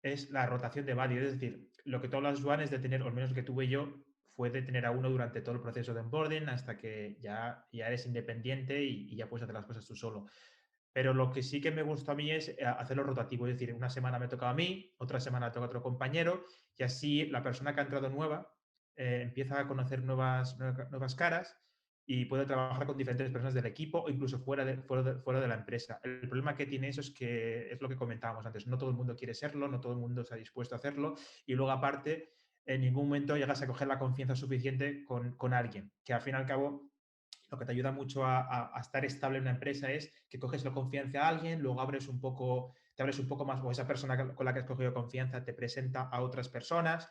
es la rotación de varios. Es decir, lo que tú hablas, Juan, es de tener, o al menos lo que tuve yo, fue de tener a uno durante todo el proceso de onboarding hasta que ya eres independiente y ya puedes hacer las cosas tú solo. Pero lo que sí que me gustó a mí es hacerlo rotativo, es decir, una semana me toca a mí, otra semana toca a otro compañero, y así la persona que ha entrado nueva empieza a conocer nuevas caras y puede trabajar con diferentes personas del equipo o incluso fuera de la empresa. El problema que tiene eso es que es lo que comentábamos antes, no todo el mundo quiere serlo, no todo el mundo está dispuesto a hacerlo y luego aparte en ningún momento llegas a coger la confianza suficiente con alguien, que al fin y al cabo lo que te ayuda mucho a estar estable en una empresa es que coges la confianza a alguien, luego te abres un poco más, o esa persona con la que has cogido confianza te presenta a otras personas.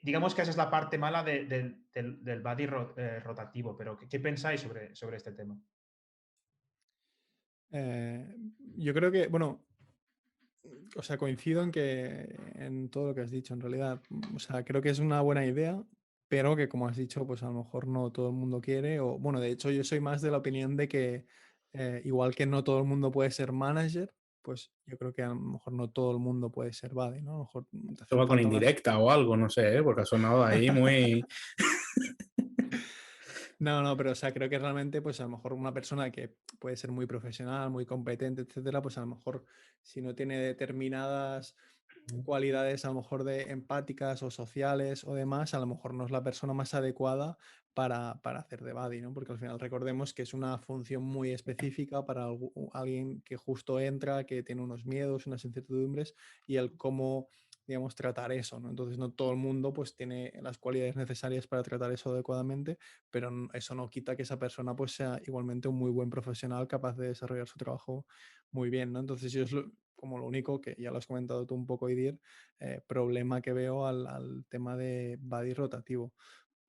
Digamos que esa es la parte mala del buddy rotativo, pero ¿qué pensáis sobre este tema? Yo creo que, bueno, o sea, coincido en todo lo que has dicho, en realidad. O sea, creo que es una buena idea, pero que como has dicho, pues a lo mejor no todo el mundo quiere. O, bueno, de hecho, yo soy más de la opinión de que igual que no todo el mundo puede ser manager, pues yo creo que a lo mejor no todo el mundo puede ser buddy, ¿no? A lo mejor te Esto hacen va con falta unas. indirecta o algo, no sé, porque ha sonado ahí muy... No, no, pero o sea, creo que realmente, pues a lo mejor una persona que puede ser muy profesional, muy competente, etcétera, pues a lo mejor si no tiene determinadas cualidades, a lo mejor de empáticas o sociales o demás, a lo mejor no es la persona más adecuada para hacer de buddy, ¿no? Porque al final recordemos que es una función muy específica para alguien que justo entra, que tiene unos miedos, unas incertidumbres y el cómo digamos, tratar eso, ¿no? Entonces no todo el mundo pues tiene las cualidades necesarias para tratar eso adecuadamente, pero eso no quita que esa persona pues sea igualmente un muy buen profesional capaz de desarrollar su trabajo muy bien, ¿no? Entonces yo es como lo único que ya lo has comentado tú un poco, Idir, problema que veo al tema de buddy rotativo.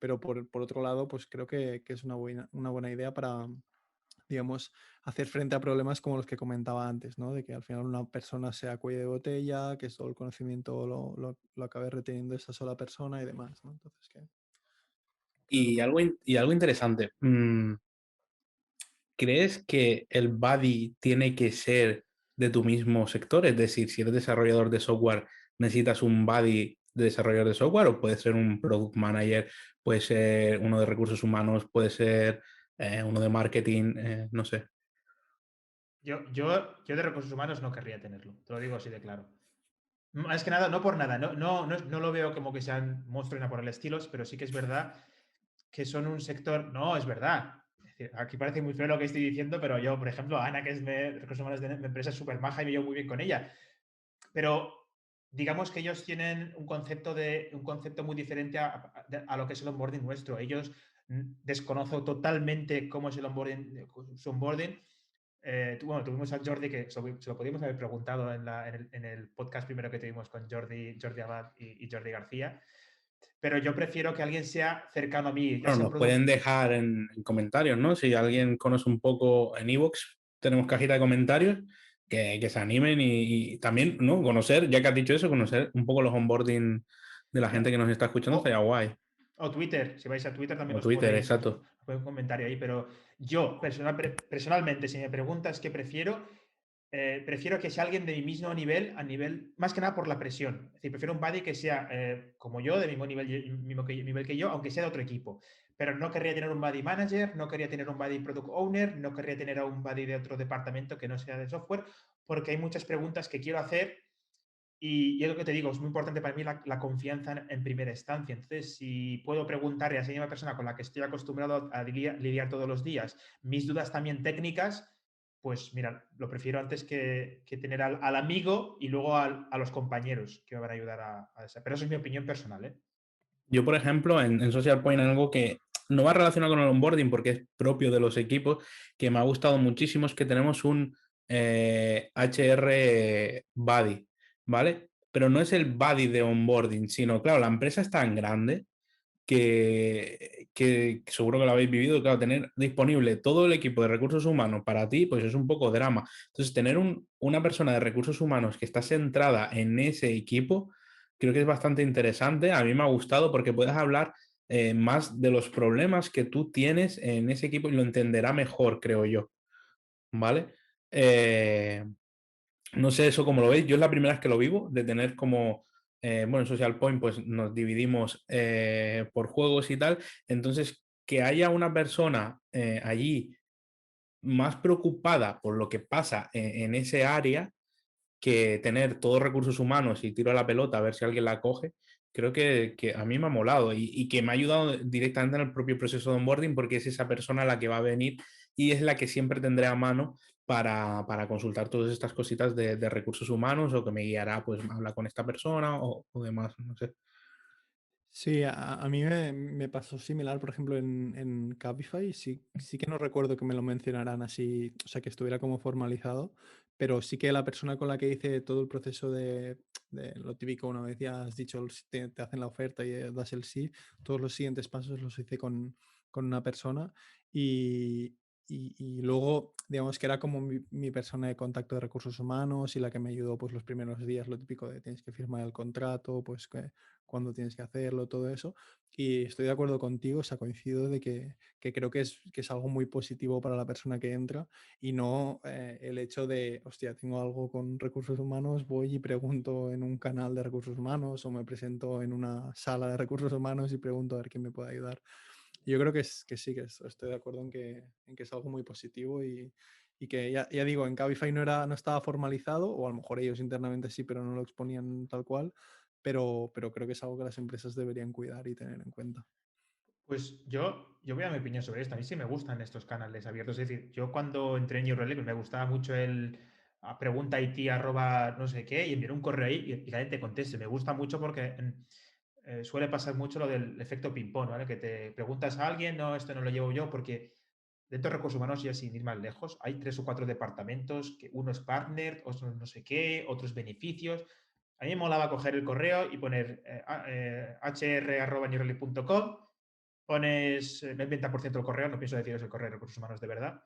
Pero por otro lado, pues creo que es una buena idea para, digamos, hacer frente a problemas como los que comentaba antes, ¿no? De que al final una persona sea cuello de botella, que todo el conocimiento lo acabe reteniendo esa sola persona y demás, ¿no? Entonces, que creo Y que... algo interesante. ¿crees que el buddy tiene que ser de tu mismo sector? Es decir, si eres desarrollador de software, ¿necesitas un buddy de desarrollador de software o puede ser un product manager, puede ser uno de recursos humanos, puede ser uno de marketing, no sé? Yo de recursos humanos no querría tenerlo, te lo digo así de claro. Más que nada, no por nada, no lo veo como que sean monstruos ni por el estilo, pero sí que es verdad que son un sector. No, es verdad. Es decir, aquí parece muy feo lo que estoy diciendo, pero yo, por ejemplo, Ana, que es de recursos humanos de mi empresa, es súper maja y me llevo muy bien con ella. Pero digamos que ellos tienen un concepto muy diferente a lo que es el onboarding nuestro. Ellos desconozco totalmente cómo es el onboarding, su onboarding. Bueno, tuvimos a Jordi, que se lo podíamos haber preguntado en el podcast primero que tuvimos con Jordi Abad y Jordi García, pero yo prefiero que alguien sea cercano a mí, ya Bueno, sea nos pueden dejar en comentarios, ¿no? Si alguien conoce un poco en iVoox, tenemos cajita de comentarios que se animen y también, ¿no? Conocer, ya que has dicho eso, conocer un poco los onboarding de la gente que nos está escuchando, estaría guay. O Twitter, si vais a Twitter también O os Twitter, podéis exacto. poner un comentario ahí, pero yo personalmente, si me preguntas qué prefiero, prefiero que sea alguien de mi mismo nivel, más que nada por la presión. Es decir, prefiero un buddy que sea como yo, de mismo nivel que yo, aunque sea de otro equipo. Pero no querría tener un buddy manager, no querría tener un buddy product owner, no querría tener a un buddy de otro departamento que no sea de software, porque hay muchas preguntas que quiero hacer y es lo que te digo, es muy importante para mí la confianza en primera instancia. Entonces, si puedo preguntarle a esa misma persona con la que estoy acostumbrado a lidiar todos los días mis dudas también técnicas, pues mira, lo prefiero antes que tener al amigo y luego a los compañeros que me van a ayudar a esa. Pero eso es mi opinión personal, ¿eh? Yo, por ejemplo, en Social Point, algo que no va relacionado con el onboarding porque es propio de los equipos, que me ha gustado muchísimo, es que tenemos un HR Buddy, ¿vale? Pero no es el buddy de onboarding, sino, claro, la empresa es tan grande que seguro que lo habéis vivido, claro, tener disponible todo el equipo de recursos humanos para ti, pues es un poco drama. Entonces, tener una persona de recursos humanos que está centrada en ese equipo, creo que es bastante interesante. A mí me ha gustado porque puedes hablar más de los problemas que tú tienes en ese equipo y lo entenderá mejor, creo yo. ¿Vale? No sé eso cómo lo veis. Yo es la primera vez que lo vivo, de tener como, bueno, en Social Point pues nos dividimos por juegos y tal. Entonces, que haya una persona allí más preocupada por lo que pasa en ese área que tener todos recursos humanos y tiro a la pelota a ver si alguien la coge, creo que a mí me ha molado y que me ha ayudado directamente en el propio proceso de onboarding porque es esa persona la que va a venir y es la que siempre tendré a mano para consultar todas estas cositas de recursos humanos o que me guiará, pues habla con esta persona o demás, no sé. Sí, a mí me pasó similar, por ejemplo, en Cabify. Sí que no recuerdo que me lo mencionaran así, o sea, que estuviera como formalizado, pero sí que la persona con la que hice todo el proceso de lo típico, una vez ya has dicho, te hacen la oferta y das el sí, todos los siguientes pasos los hice con una persona y, y luego, digamos que era como mi persona de contacto de recursos humanos y la que me ayudó pues los primeros días, lo típico de tienes que firmar el contrato, pues que cuándo tienes que hacerlo, todo eso. Y estoy de acuerdo contigo, o sea, coincido de que creo que es algo muy positivo para la persona que entra y no el hecho de, hostia, tengo algo con recursos humanos, voy y pregunto en un canal de recursos humanos o me presento en una sala de recursos humanos y pregunto a ver quién me puede ayudar. Yo creo que sí, estoy de acuerdo en que es algo muy positivo y que ya digo, en Cabify no estaba formalizado, o a lo mejor ellos internamente sí, pero no lo exponían tal cual, pero creo que es algo que las empresas deberían cuidar y tener en cuenta. Pues yo voy a mi opinión sobre esto. A mí sí me gustan estos canales abiertos. Es decir, yo cuando entré en New Relic me gustaba mucho el pregunta IT arroba no sé qué y enviar un correo ahí y la gente conteste. Me gusta mucho porque suele pasar mucho lo del efecto ping-pong, ¿vale? Que te preguntas a alguien, no, esto no lo llevo yo porque dentro de recursos humanos, ya sin ir más lejos, hay 3 o 4 departamentos, que uno es partner, otro no sé qué, otros beneficios. A mí me molaba coger el correo y poner hr@newrelic.com. Pones el 90% del correo, no pienso deciros el correo de recursos humanos de verdad.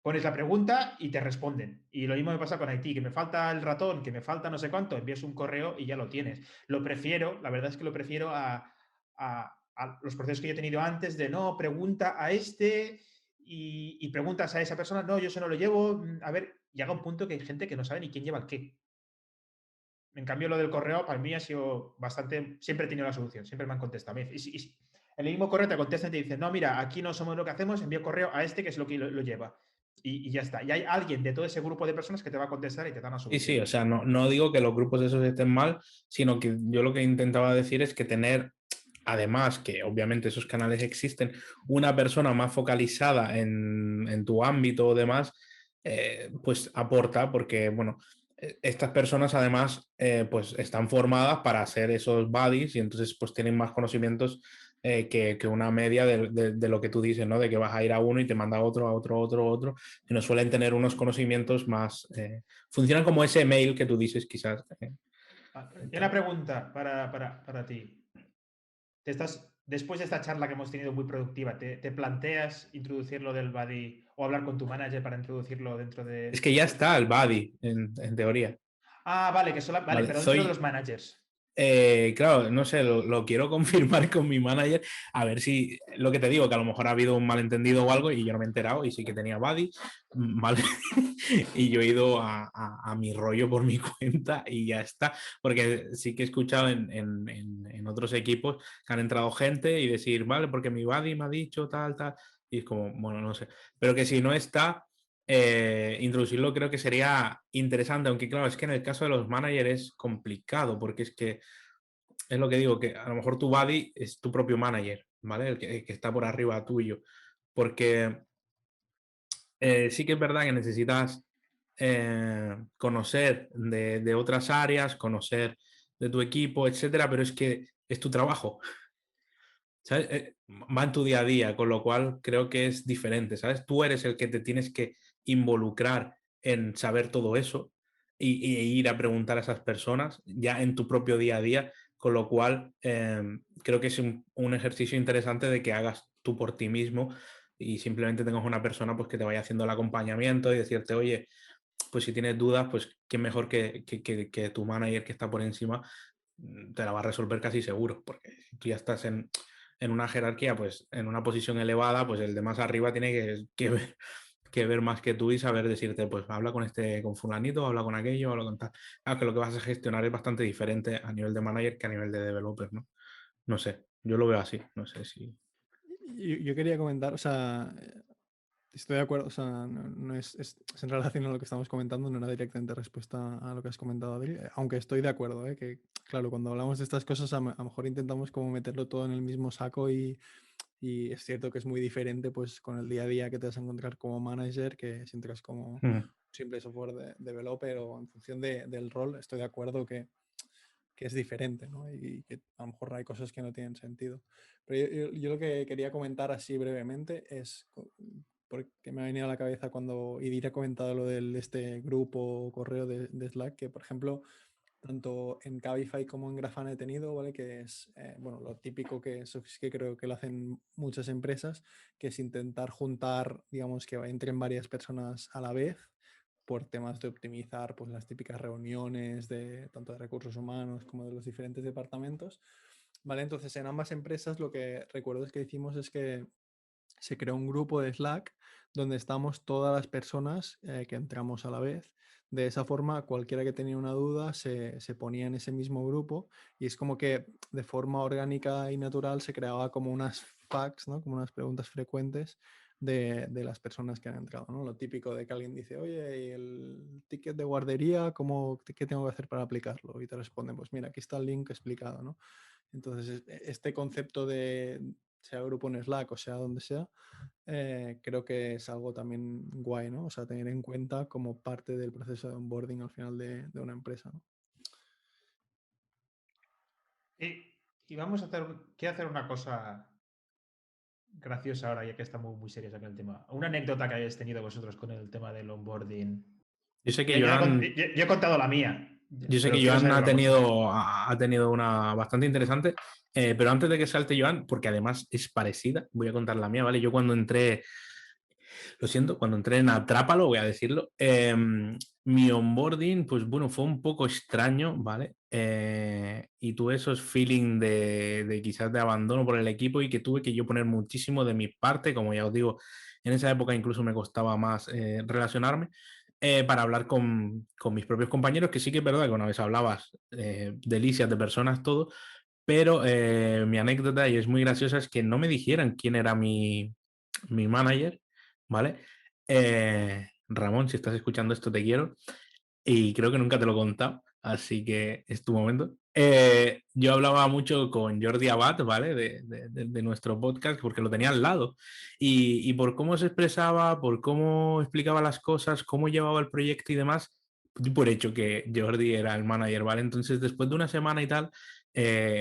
Pones la pregunta y te responden. Y lo mismo me pasa con Haití, que me falta el ratón, que me falta no sé cuánto, envías un correo y ya lo tienes. Lo prefiero, la verdad es que lo prefiero a los procesos que yo he tenido antes de no, pregunta a este y preguntas a esa persona, no, yo eso no lo llevo, a ver, llega un punto que hay gente que no sabe ni quién lleva el qué. En cambio, lo del correo para mí ha sido bastante, siempre he tenido la solución, siempre me han contestado. Y en el mismo correo te contestan y te dicen, no, mira, aquí no somos lo que hacemos, envío correo a este que es lo que lo lleva. Y ya está. Y hay alguien de todo ese grupo de personas que te va a contestar y te da una Sí, solución. sí, o sea, no digo que los grupos esos estén mal, sino que yo lo que intentaba decir es que tener, además, que obviamente esos canales existen, una persona más focalizada en tu ámbito o demás, pues aporta, porque, bueno, estas personas además pues están formadas para hacer esos buddies y entonces pues tienen más conocimientos que una media de lo que tú dices, ¿no? De que vas a ir a uno y te manda a otro, a otro, a otro, a otro, y no suelen tener unos conocimientos más... funcionan como ese mail que tú dices, quizás. Y una pregunta para ti. Después de esta charla que hemos tenido muy productiva, ¿te planteas introducir lo del buddy o hablar con tu manager para introducirlo dentro Es de... que ya está el buddy, en teoría. Ah, vale, vale, Vale, pero dentro de los soy, managers. claro, no sé, lo quiero confirmar con mi manager, a ver si, lo que te digo, que a lo mejor ha habido un malentendido o algo y yo no me he enterado y sí que tenía buddy, ¿vale? Y yo he ido a mi rollo por mi cuenta y ya está, porque sí que he escuchado en otros equipos que han entrado gente y decir, vale, porque mi buddy me ha dicho tal, tal, y es como, bueno, no sé, pero que si no está... introducirlo creo que sería interesante, aunque claro, es que en el caso de los managers es complicado, porque es que es lo que digo, que a lo mejor tu buddy es tu propio manager, ¿vale? El que está por arriba tuyo, porque sí que es verdad que necesitas conocer de otras áreas, conocer de tu equipo, etcétera, pero es que es tu trabajo, ¿sabes? Va en tu día a día, con lo cual creo que es diferente, ¿sabes? Tú eres el que te tienes que involucrar en saber todo eso y ir a preguntar a esas personas ya en tu propio día a día, con lo cual creo que es un ejercicio interesante de que hagas tú por ti mismo y simplemente tengas una persona pues que te vaya haciendo el acompañamiento y decirte, oye, pues si tienes dudas, pues qué mejor que tu manager que está por encima te la va a resolver casi seguro, porque si tú ya estás en una jerarquía, pues en una posición elevada, pues el de más arriba tiene que ver más que tú y saber decirte, pues habla con con fulanito, habla con aquello, habla con tal. Claro que lo que vas a gestionar es bastante diferente a nivel de manager que a nivel de developer, ¿no? No sé, yo lo veo así, no sé si... Yo quería comentar, o sea, estoy de acuerdo, o sea, no es en relación a lo que estamos comentando, no era directamente respuesta a lo que has comentado, Adri, aunque estoy de acuerdo, que claro, cuando hablamos de estas cosas a lo mejor intentamos como meterlo todo en el mismo saco y es cierto que es muy diferente pues con el día a día que te vas a encontrar como manager que si entras como simple software developer o en función del rol, estoy de acuerdo que es diferente, ¿no? Y que a lo mejor hay cosas que no tienen sentido. Pero yo lo que quería comentar así brevemente es, porque me ha venido a la cabeza cuando Idir ha comentado lo del este grupo correo de Slack, que por ejemplo, tanto en Cabify como en Grafana he tenido, ¿vale? Que es, bueno, lo típico que eso sí que creo que lo hacen muchas empresas, que es intentar juntar, digamos, que entren varias personas a la vez por temas de optimizar pues, las típicas reuniones de tanto de recursos humanos como de los diferentes departamentos. ¿Vale? Entonces, en ambas empresas lo que recuerdo es que hicimos es que se creó un grupo de Slack donde estamos todas las personas que entramos a la vez. De esa forma, cualquiera que tenía una duda se ponía en ese mismo grupo y es como que de forma orgánica y natural se creaba como unas facts, ¿no? Como unas preguntas frecuentes de las personas que han entrado, ¿no? Lo típico de que alguien dice, oye, ¿y el ticket de guardería, qué tengo que hacer para aplicarlo? Y te responden, pues mira, aquí está el link explicado, ¿no? Entonces, este concepto de, sea grupo en Slack o sea donde sea, creo que es algo también guay, ¿no? O sea, tener en cuenta como parte del proceso de onboarding al final de una empresa, ¿no? Y vamos a quiero hacer una cosa graciosa ahora, ya que estamos muy serios aquí en el tema. Una anécdota que hayáis tenido vosotros con el tema del onboarding. Yo sé que Yo Joan, he contado la mía, yo sé pero que quiero Joan saber la vuestra. ha tenido una bastante interesante, pero antes de que salte Joan, porque además es parecida, voy a contar la mía, ¿vale? Yo cuando entré, lo siento, cuando entré en Atrápalo, voy a decirlo, mi onboarding, pues bueno, fue un poco extraño, ¿vale? Y tuve esos feeling de quizás de abandono por el equipo y que tuve que yo poner muchísimo de mi parte, como ya os digo, en esa época incluso me costaba más relacionarme, para hablar con mis propios compañeros, que sí que es verdad que una vez hablabas delicias de personas, todo, pero mi anécdota, y es muy graciosa, es que no me dijeran quién era mi manager, ¿vale? Ramón, si estás escuchando esto, te quiero. Y creo que nunca te lo he contado, así que es tu momento. Yo hablaba mucho con Jordi Abad, ¿vale? De nuestro podcast, porque lo tenía al lado. Y por cómo se expresaba, por cómo explicaba las cosas, cómo llevaba el proyecto y demás, di por hecho que Jordi era el manager, ¿vale? Entonces, después de una semana y tal,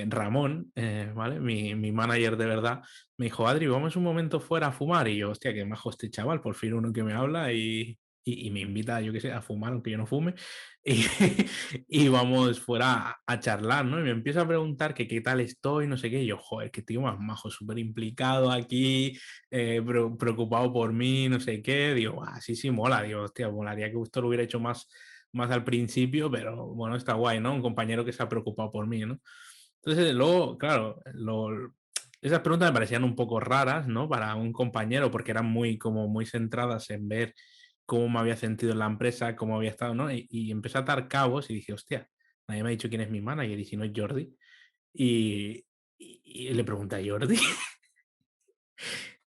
Ramón, ¿vale? Mi manager de verdad, me dijo, Adri, vamos un momento fuera a fumar. Y yo, hostia, qué majo este chaval, por fin uno que me habla y me invita, yo qué sé, a fumar, aunque yo no fume, y, y vamos fuera a charlar, ¿no? Y me empieza a preguntar que qué tal estoy, no sé qué, y yo, joder, qué tío más majo, súper implicado aquí, preocupado por mí, no sé qué, digo, ah, sí, sí, mola, digo, hostia, molaría que esto lo hubiera hecho más al principio, pero bueno, está guay, ¿no? Un compañero que se ha preocupado por mí, ¿no? Entonces, luego, claro, esas preguntas me parecían un poco raras, ¿no? Para un compañero, porque eran como muy centradas en ver cómo me había sentido en la empresa, cómo había estado, ¿no? Y empecé a atar cabos y dije, hostia, nadie me ha dicho quién es mi manager y si no es Jordi. Y, y le pregunté a Jordi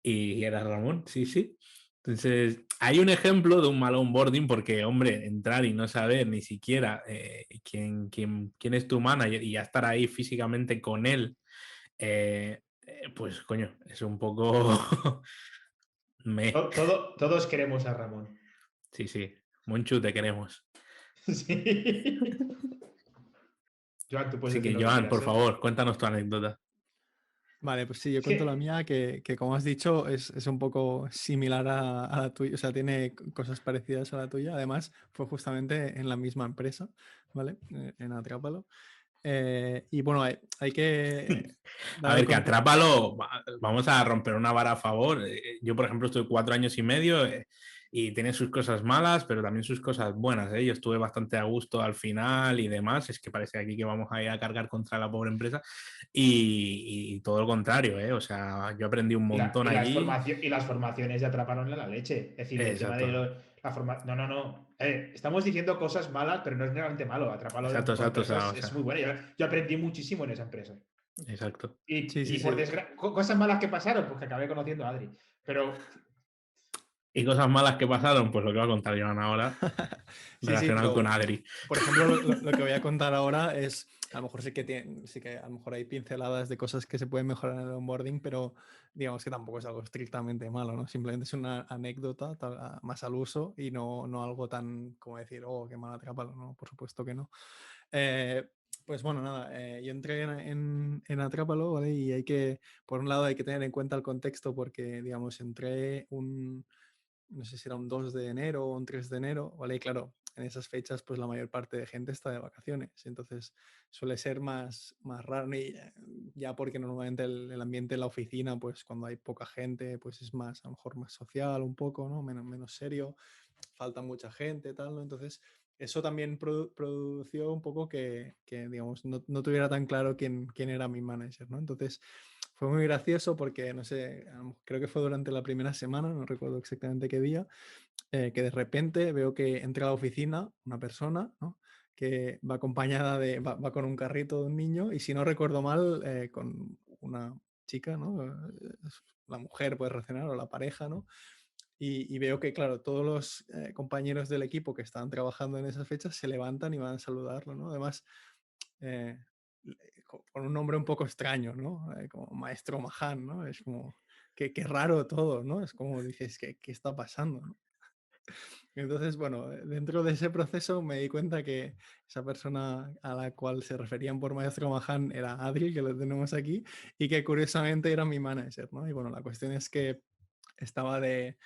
y era Ramón, sí, sí. Entonces, hay un ejemplo de un mal onboarding porque, hombre, entrar y no saber ni siquiera quién es tu manager y ya estar ahí físicamente con él, pues, coño, es un poco... me... Todos queremos a Ramón. Sí, sí. Monchu, te queremos. Sí. Joan, tú puedes Así decir que, lo que Joan, quieras, por ¿eh? favor, cuéntanos tu anécdota. Vale, pues sí, yo Es cuento la que, mía, que como has dicho, es un poco similar a la tuya, o sea, tiene cosas parecidas a la tuya. Además, fue justamente en la misma empresa, ¿vale? En Atrápalo. Y bueno, hay que A dar el ver, que contexto. Atrápalo, vamos a romper una vara a favor. Yo, por ejemplo, estuve 4 años y medio, y tiene sus cosas malas, pero también sus cosas buenas. Yo estuve bastante a gusto al final y demás. Es que parece aquí que vamos a ir a cargar contra la pobre empresa. Y todo lo contrario, ¿eh? O sea, yo aprendí un montón allí. y las formaciones de atraparon la leche. Es decir, el tema de Exacto, la formación. No, no, no. Estamos diciendo cosas malas, pero no es realmente malo. Atrapalo exacto, como exacto. O empresa sea, es muy buena. Yo aprendí muchísimo en esa empresa. exacto. Sí, sí, Y por sí. desgracia, cosas malas que pasaron, pues que acabé conociendo a Adri. Pero Y cosas malas que pasaron, pues lo que va a contar Joan ahora, Sí, sí, relacionado con pero Adri. por ejemplo, lo que voy a contar ahora es, a lo mejor sí que a lo mejor hay pinceladas de cosas que se pueden mejorar en el onboarding, pero digamos que tampoco es algo estrictamente malo, ¿no? Simplemente es una anécdota más al uso y no algo tan como decir, oh, qué mal Atrápalo, ¿no? Por supuesto que no. Eh, pues bueno, nada, yo entré en Atrápalo, ¿vale? Y por un lado hay que tener en cuenta el contexto porque, digamos, no sé si era un 2 de enero o un 3 de enero, ¿vale? Y claro, en esas fechas pues la mayor parte de gente está de vacaciones, entonces suele ser más raro, y ya porque normalmente el ambiente en la oficina, pues cuando hay poca gente, pues es más, a lo mejor más social un poco, ¿no? Menos serio, falta mucha gente, tal, ¿no? Entonces eso también produció un poco que digamos, no tuviera tan claro quién era mi manager, ¿no? Entonces fue muy gracioso porque, no sé, creo que fue durante la primera semana, no recuerdo exactamente qué día, que de repente veo que entra a la oficina una persona, ¿no? Que va acompañada va con un carrito de un niño y si no recuerdo mal, con una chica, ¿no? La mujer puede reaccionar o la pareja, ¿no? Y veo que, claro, todos los compañeros del equipo que estaban trabajando en esas fechas se levantan y van a saludarlo, ¿no? Además, eh, con un nombre un poco extraño, ¿no? Como Maestro Mahan, ¿no? Es como, qué raro todo, ¿no? Es como dices, ¿qué está pasando? ¿No? Entonces, bueno, dentro de ese proceso me di cuenta que esa persona a la cual se referían por Maestro Mahan era Adri, que lo tenemos aquí, y que curiosamente era mi manager, ¿no? Y bueno, la cuestión es que estaba de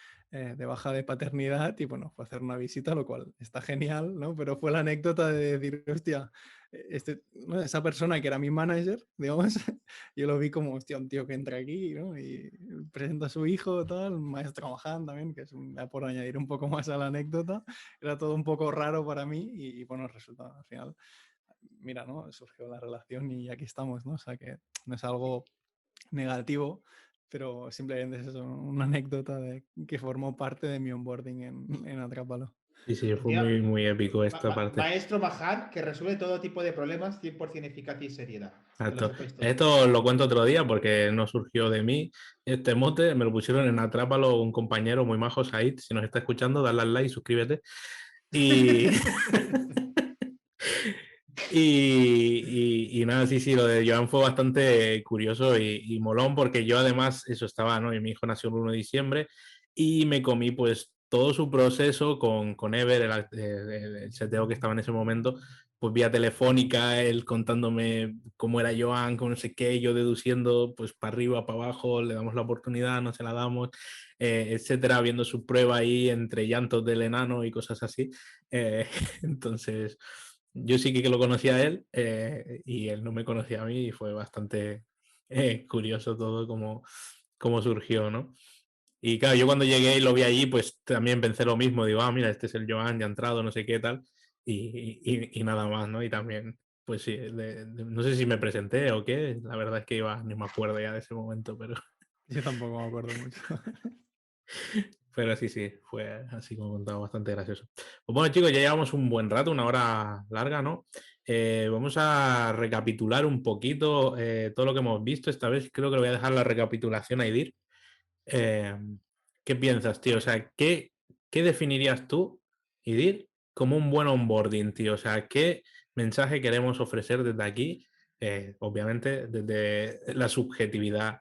baja de paternidad y bueno, fue a hacer una visita, lo cual está genial, ¿no? Pero fue la anécdota de decir, hostia, ¿no? Esa persona que era mi manager, digamos, yo lo vi como, hostia, un tío que entra aquí, ¿no? Y presenta a su hijo, tal, maestro Mohan también, que es por añadir un poco más a la anécdota, era todo un poco raro para mí y bueno, resulta al final, mira, ¿no? Surgió la relación y aquí estamos, ¿no? O sea que no es algo negativo, pero simplemente es eso, una anécdota de que formó parte de mi onboarding en Atrápalo. Sí, fue Encima, muy épico esta parte. maestro Majar que resuelve todo tipo de problemas 100% eficacia y seriedad. Que lo Exacto. sepáis todos. Esto lo cuento otro día porque no surgió de mí. Este mote me lo pusieron en Atrápalo un compañero muy majo, Said. Si nos está escuchando, dale al like, suscríbete. Y, y nada, sí, lo de Joan fue bastante curioso y molón porque yo además, eso estaba, ¿no? Y mi hijo nació el 1 de diciembre y me comí pues todo su proceso con Ever, el CTO que estaba en ese momento, pues vía telefónica, él contándome cómo era Joan, cómo no sé qué, yo deduciendo pues para arriba, para abajo, le damos la oportunidad, no se la damos, etcétera, viendo su prueba ahí entre llantos del enano y cosas así. Entonces, yo sí que lo conocía a él y él no me conocía a mí y fue bastante curioso todo cómo surgió, ¿no? Y claro, yo cuando llegué y lo vi allí, pues también pensé lo mismo, digo, mira, este es el Joan, ya ha entrado, no sé qué tal, y nada más, ¿no? Y también, pues sí, no sé si me presenté o qué, la verdad es que iba, ni me acuerdo ya de ese momento, pero... Yo tampoco me acuerdo mucho. Pero sí, fue así como contaba, bastante gracioso. Pues bueno, chicos, ya llevamos un buen rato, una hora larga, ¿no? Vamos a recapitular un poquito todo lo que hemos visto. Esta vez creo que le voy a dejar la recapitulación a Idir. Eh, ¿Qué piensas, tío? O sea, ¿qué definirías tú, Idir, como un buen onboarding, tío? O sea, ¿qué mensaje queremos ofrecer desde aquí? Obviamente, desde la subjetividad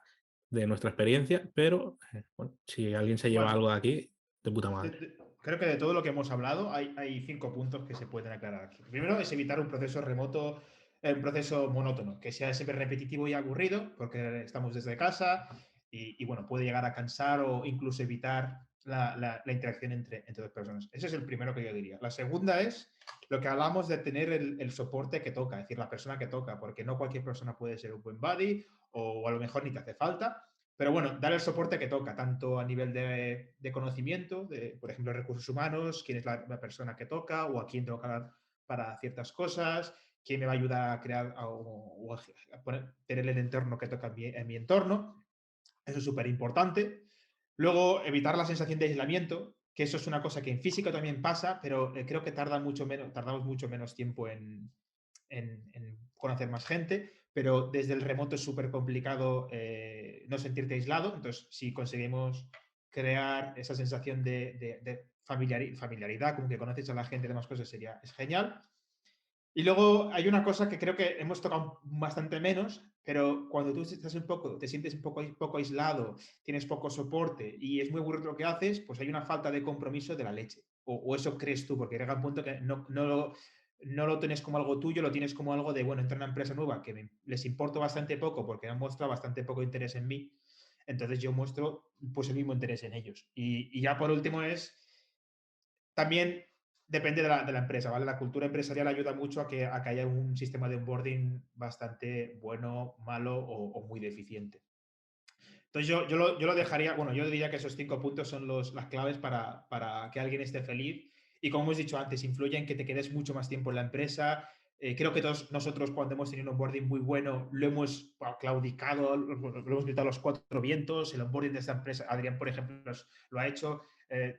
de nuestra experiencia, pero bueno, si alguien se lleva Bueno, algo de aquí, de puta madre. creo que de todo lo que hemos hablado hay 5 puntos que se pueden aclarar aquí. Primero es evitar un proceso remoto, un proceso monótono, que sea siempre repetitivo y aburrido, porque estamos desde casa y bueno, puede llegar a cansar o incluso evitar la interacción entre dos personas. Ese es el primero que yo diría. La segunda es lo que hablamos de tener el soporte que toca, es decir, la persona que toca, porque no cualquier persona puede ser un buen buddy o a lo mejor ni te hace falta. Pero bueno, dar el soporte que toca, tanto a nivel de conocimiento, de, por ejemplo, recursos humanos, quién es la persona que toca o a quién tengo que hablar para ciertas cosas, quién me va a ayudar a crear o a tener el entorno que toca en mi entorno. Eso es súper importante. Luego, evitar la sensación de aislamiento, que eso es una cosa que en física también pasa, pero creo que tardamos mucho menos tiempo en conocer más gente, pero desde el remoto es súper complicado no sentirte aislado. Entonces, si conseguimos crear esa sensación de familiaridad, como que conoces a la gente y demás cosas, es genial. Y luego hay una cosa que creo que hemos tocado bastante menos, pero cuando tú te sientes poco aislado, tienes poco soporte y es muy aburrido lo que haces, pues hay una falta de compromiso de la leche. O eso crees tú, porque llega un punto que no lo tienes como algo tuyo, lo tienes como algo de, bueno, entrar a una empresa nueva que les importa bastante poco porque han mostrado bastante poco interés en mí. Entonces yo muestro pues el mismo interés en ellos. Y ya por último es también depende de la empresa, ¿vale? La cultura empresarial ayuda mucho a que haya un sistema de onboarding bastante bueno, malo o muy deficiente. Entonces yo lo dejaría, bueno, yo diría que esos 5 puntos son las claves para que alguien esté feliz y como hemos dicho antes, influye en que te quedes mucho más tiempo en la empresa. Creo que todos nosotros cuando hemos tenido un onboarding muy bueno lo hemos claudicado, lo hemos gritado a los 4 vientos, el onboarding de esta empresa, Adrián por ejemplo lo ha hecho,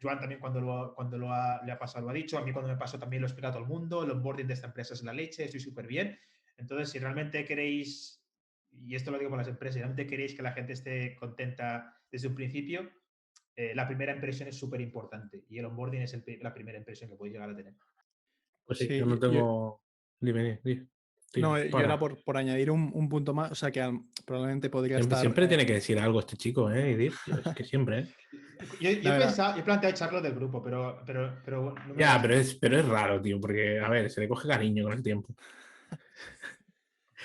Joan también le ha pasado lo ha dicho, a mí cuando me pasó también lo he explicado a todo el mundo, el onboarding de esta empresa es la leche, estoy súper bien. Entonces, si realmente queréis y esto lo digo para las empresas, si realmente queréis que la gente esté contenta desde un principio, la primera impresión es súper importante y el onboarding es la primera impresión que podéis llegar a tener. Pues sí, yo no Sí, tengo... Dime. no, Tira, yo era para. por añadir un punto más, o sea que probablemente podría estar... Siempre tiene que decir algo este chico, Idir. Es que siempre, ¿eh? Yo no, he planteado echarlo del grupo, pero no me lo Ya, dejan. pero es raro, tío, porque, a ver, se le coge cariño con el tiempo.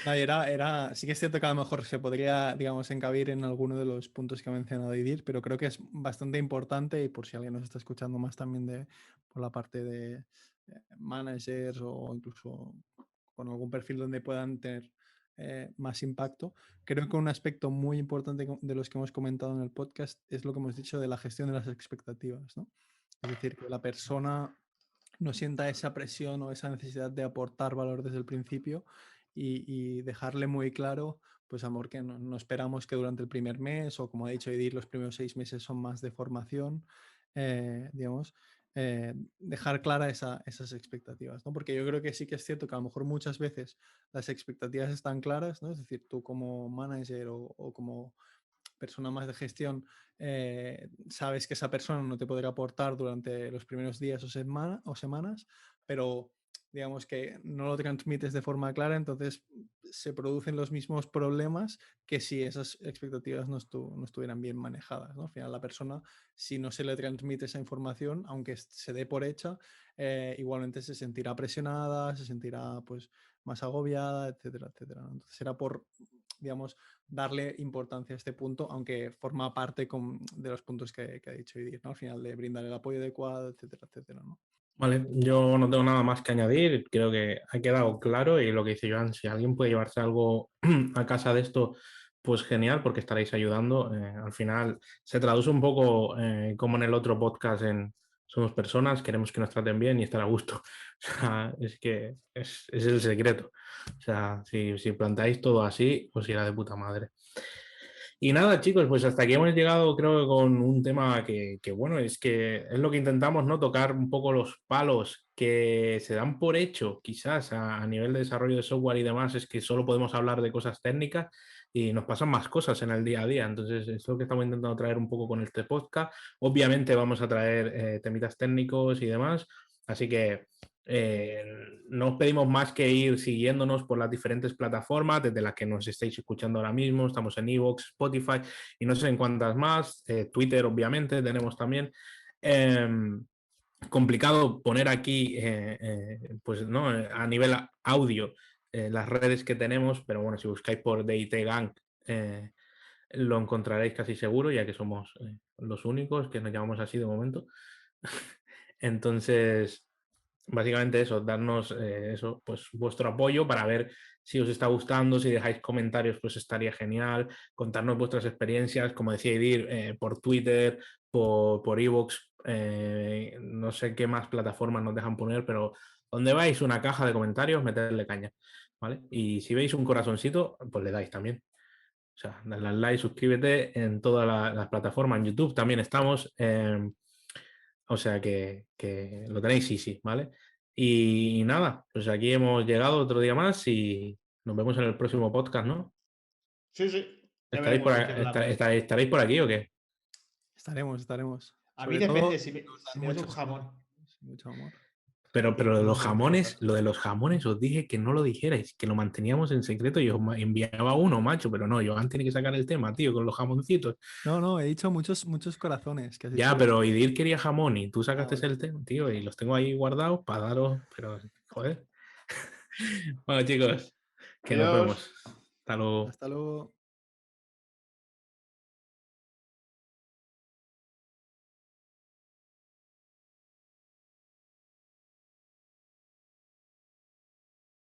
no, sí que es cierto que a lo mejor se podría, digamos, encabir en alguno de los puntos que ha mencionado Idir, pero creo que es bastante importante y por si alguien nos está escuchando más también por la parte de managers o incluso con algún perfil donde puedan tener más impacto. Creo que un aspecto muy importante de los que hemos comentado en el podcast es lo que hemos dicho de la gestión de las expectativas, ¿no? Es decir, que la persona no sienta esa presión o esa necesidad de aportar valor desde el principio y dejarle muy claro, pues amor, que no esperamos que durante el primer mes o como ha dicho Edir, los primeros 6 meses son más de formación, digamos, dejar claras esas expectativas, ¿no? Porque yo creo que sí que es cierto que a lo mejor muchas veces las expectativas están claras, ¿no? Es decir, tú como manager o como persona más de gestión, sabes que esa persona no te podrá aportar durante los primeros días o semanas, pero digamos que no lo transmites de forma clara, entonces se producen los mismos problemas que si esas expectativas no estuvieran bien manejadas, ¿no? Al final la persona, si no se le transmite esa información, aunque se dé por hecha, igualmente se sentirá presionada, se sentirá pues más agobiada, etcétera, etcétera, ¿no? Entonces era por, digamos, darle importancia a este punto, aunque forma parte de los puntos que ha dicho Idir, ¿no? Al final de brindar el apoyo adecuado, etcétera, etcétera, ¿no? Vale, yo no tengo nada más que añadir, creo que ha quedado claro y lo que dice Joan, si alguien puede llevarse algo a casa de esto, pues genial, porque estaréis ayudando. Al final se traduce un poco como en el otro podcast en somos personas, queremos que nos traten bien y estar a gusto. O sea, es que es el secreto. O sea, si planteáis todo así, pues irá de puta madre. Y nada, chicos, pues hasta aquí hemos llegado, creo que con un tema que, bueno, es que es lo que intentamos, ¿no? Tocar un poco los palos que se dan por hecho, quizás a nivel de desarrollo de software y demás, es que solo podemos hablar de cosas técnicas y nos pasan más cosas en el día a día. Entonces, es lo que estamos intentando traer un poco con este podcast. Obviamente vamos a traer temitas técnicos y demás, así que eh, no os pedimos más que ir siguiéndonos por las diferentes plataformas desde las que nos estáis escuchando ahora mismo. Estamos en iVoox, Spotify y no sé en cuántas más. Twitter, obviamente, tenemos también. Complicado poner aquí, pues, ¿no? A nivel audio, las redes que tenemos, pero bueno, si buscáis por DIT Gang, lo encontraréis casi seguro, ya que somos los únicos que nos llamamos así de momento. Entonces, básicamente eso, darnos eso, pues vuestro apoyo para ver si os está gustando, si dejáis comentarios, pues estaría genial, contarnos vuestras experiencias, como decía Idir, por Twitter, por iVoox, no sé qué más plataformas nos dejan poner, pero donde vais una caja de comentarios, meterle caña, ¿vale? Y si veis un corazoncito, pues le dais también. O sea, dale al like, suscríbete en todas las plataformas, en YouTube también estamos. O sea que lo tenéis easy, ¿vale? Y nada, pues aquí hemos llegado otro día más y nos vemos en el próximo podcast, ¿no? Sí, sí. Ya ¿Estaréis por, veremos de qué hablamos. estaréis por aquí o qué? Estaremos. A mí Sobre depende, todo, si me, nos si dan me das un muchos jamón. mucho amor. Pero Y lo de un los buen podcast. jamones, lo de los jamones os dije que no lo dijerais, que lo manteníamos en secreto y os enviaba uno, macho, pero no, Joan tiene que sacar el tema, tío, con los jamoncitos. No, he dicho muchos corazones, que has Ya, dicho pero Idir quería jamón y tú Ah, sacaste vale. el tema, tío, y los tengo ahí guardados para daros, pero joder. Bueno, chicos, que nos Adiós. vemos. Hasta luego. Hasta luego.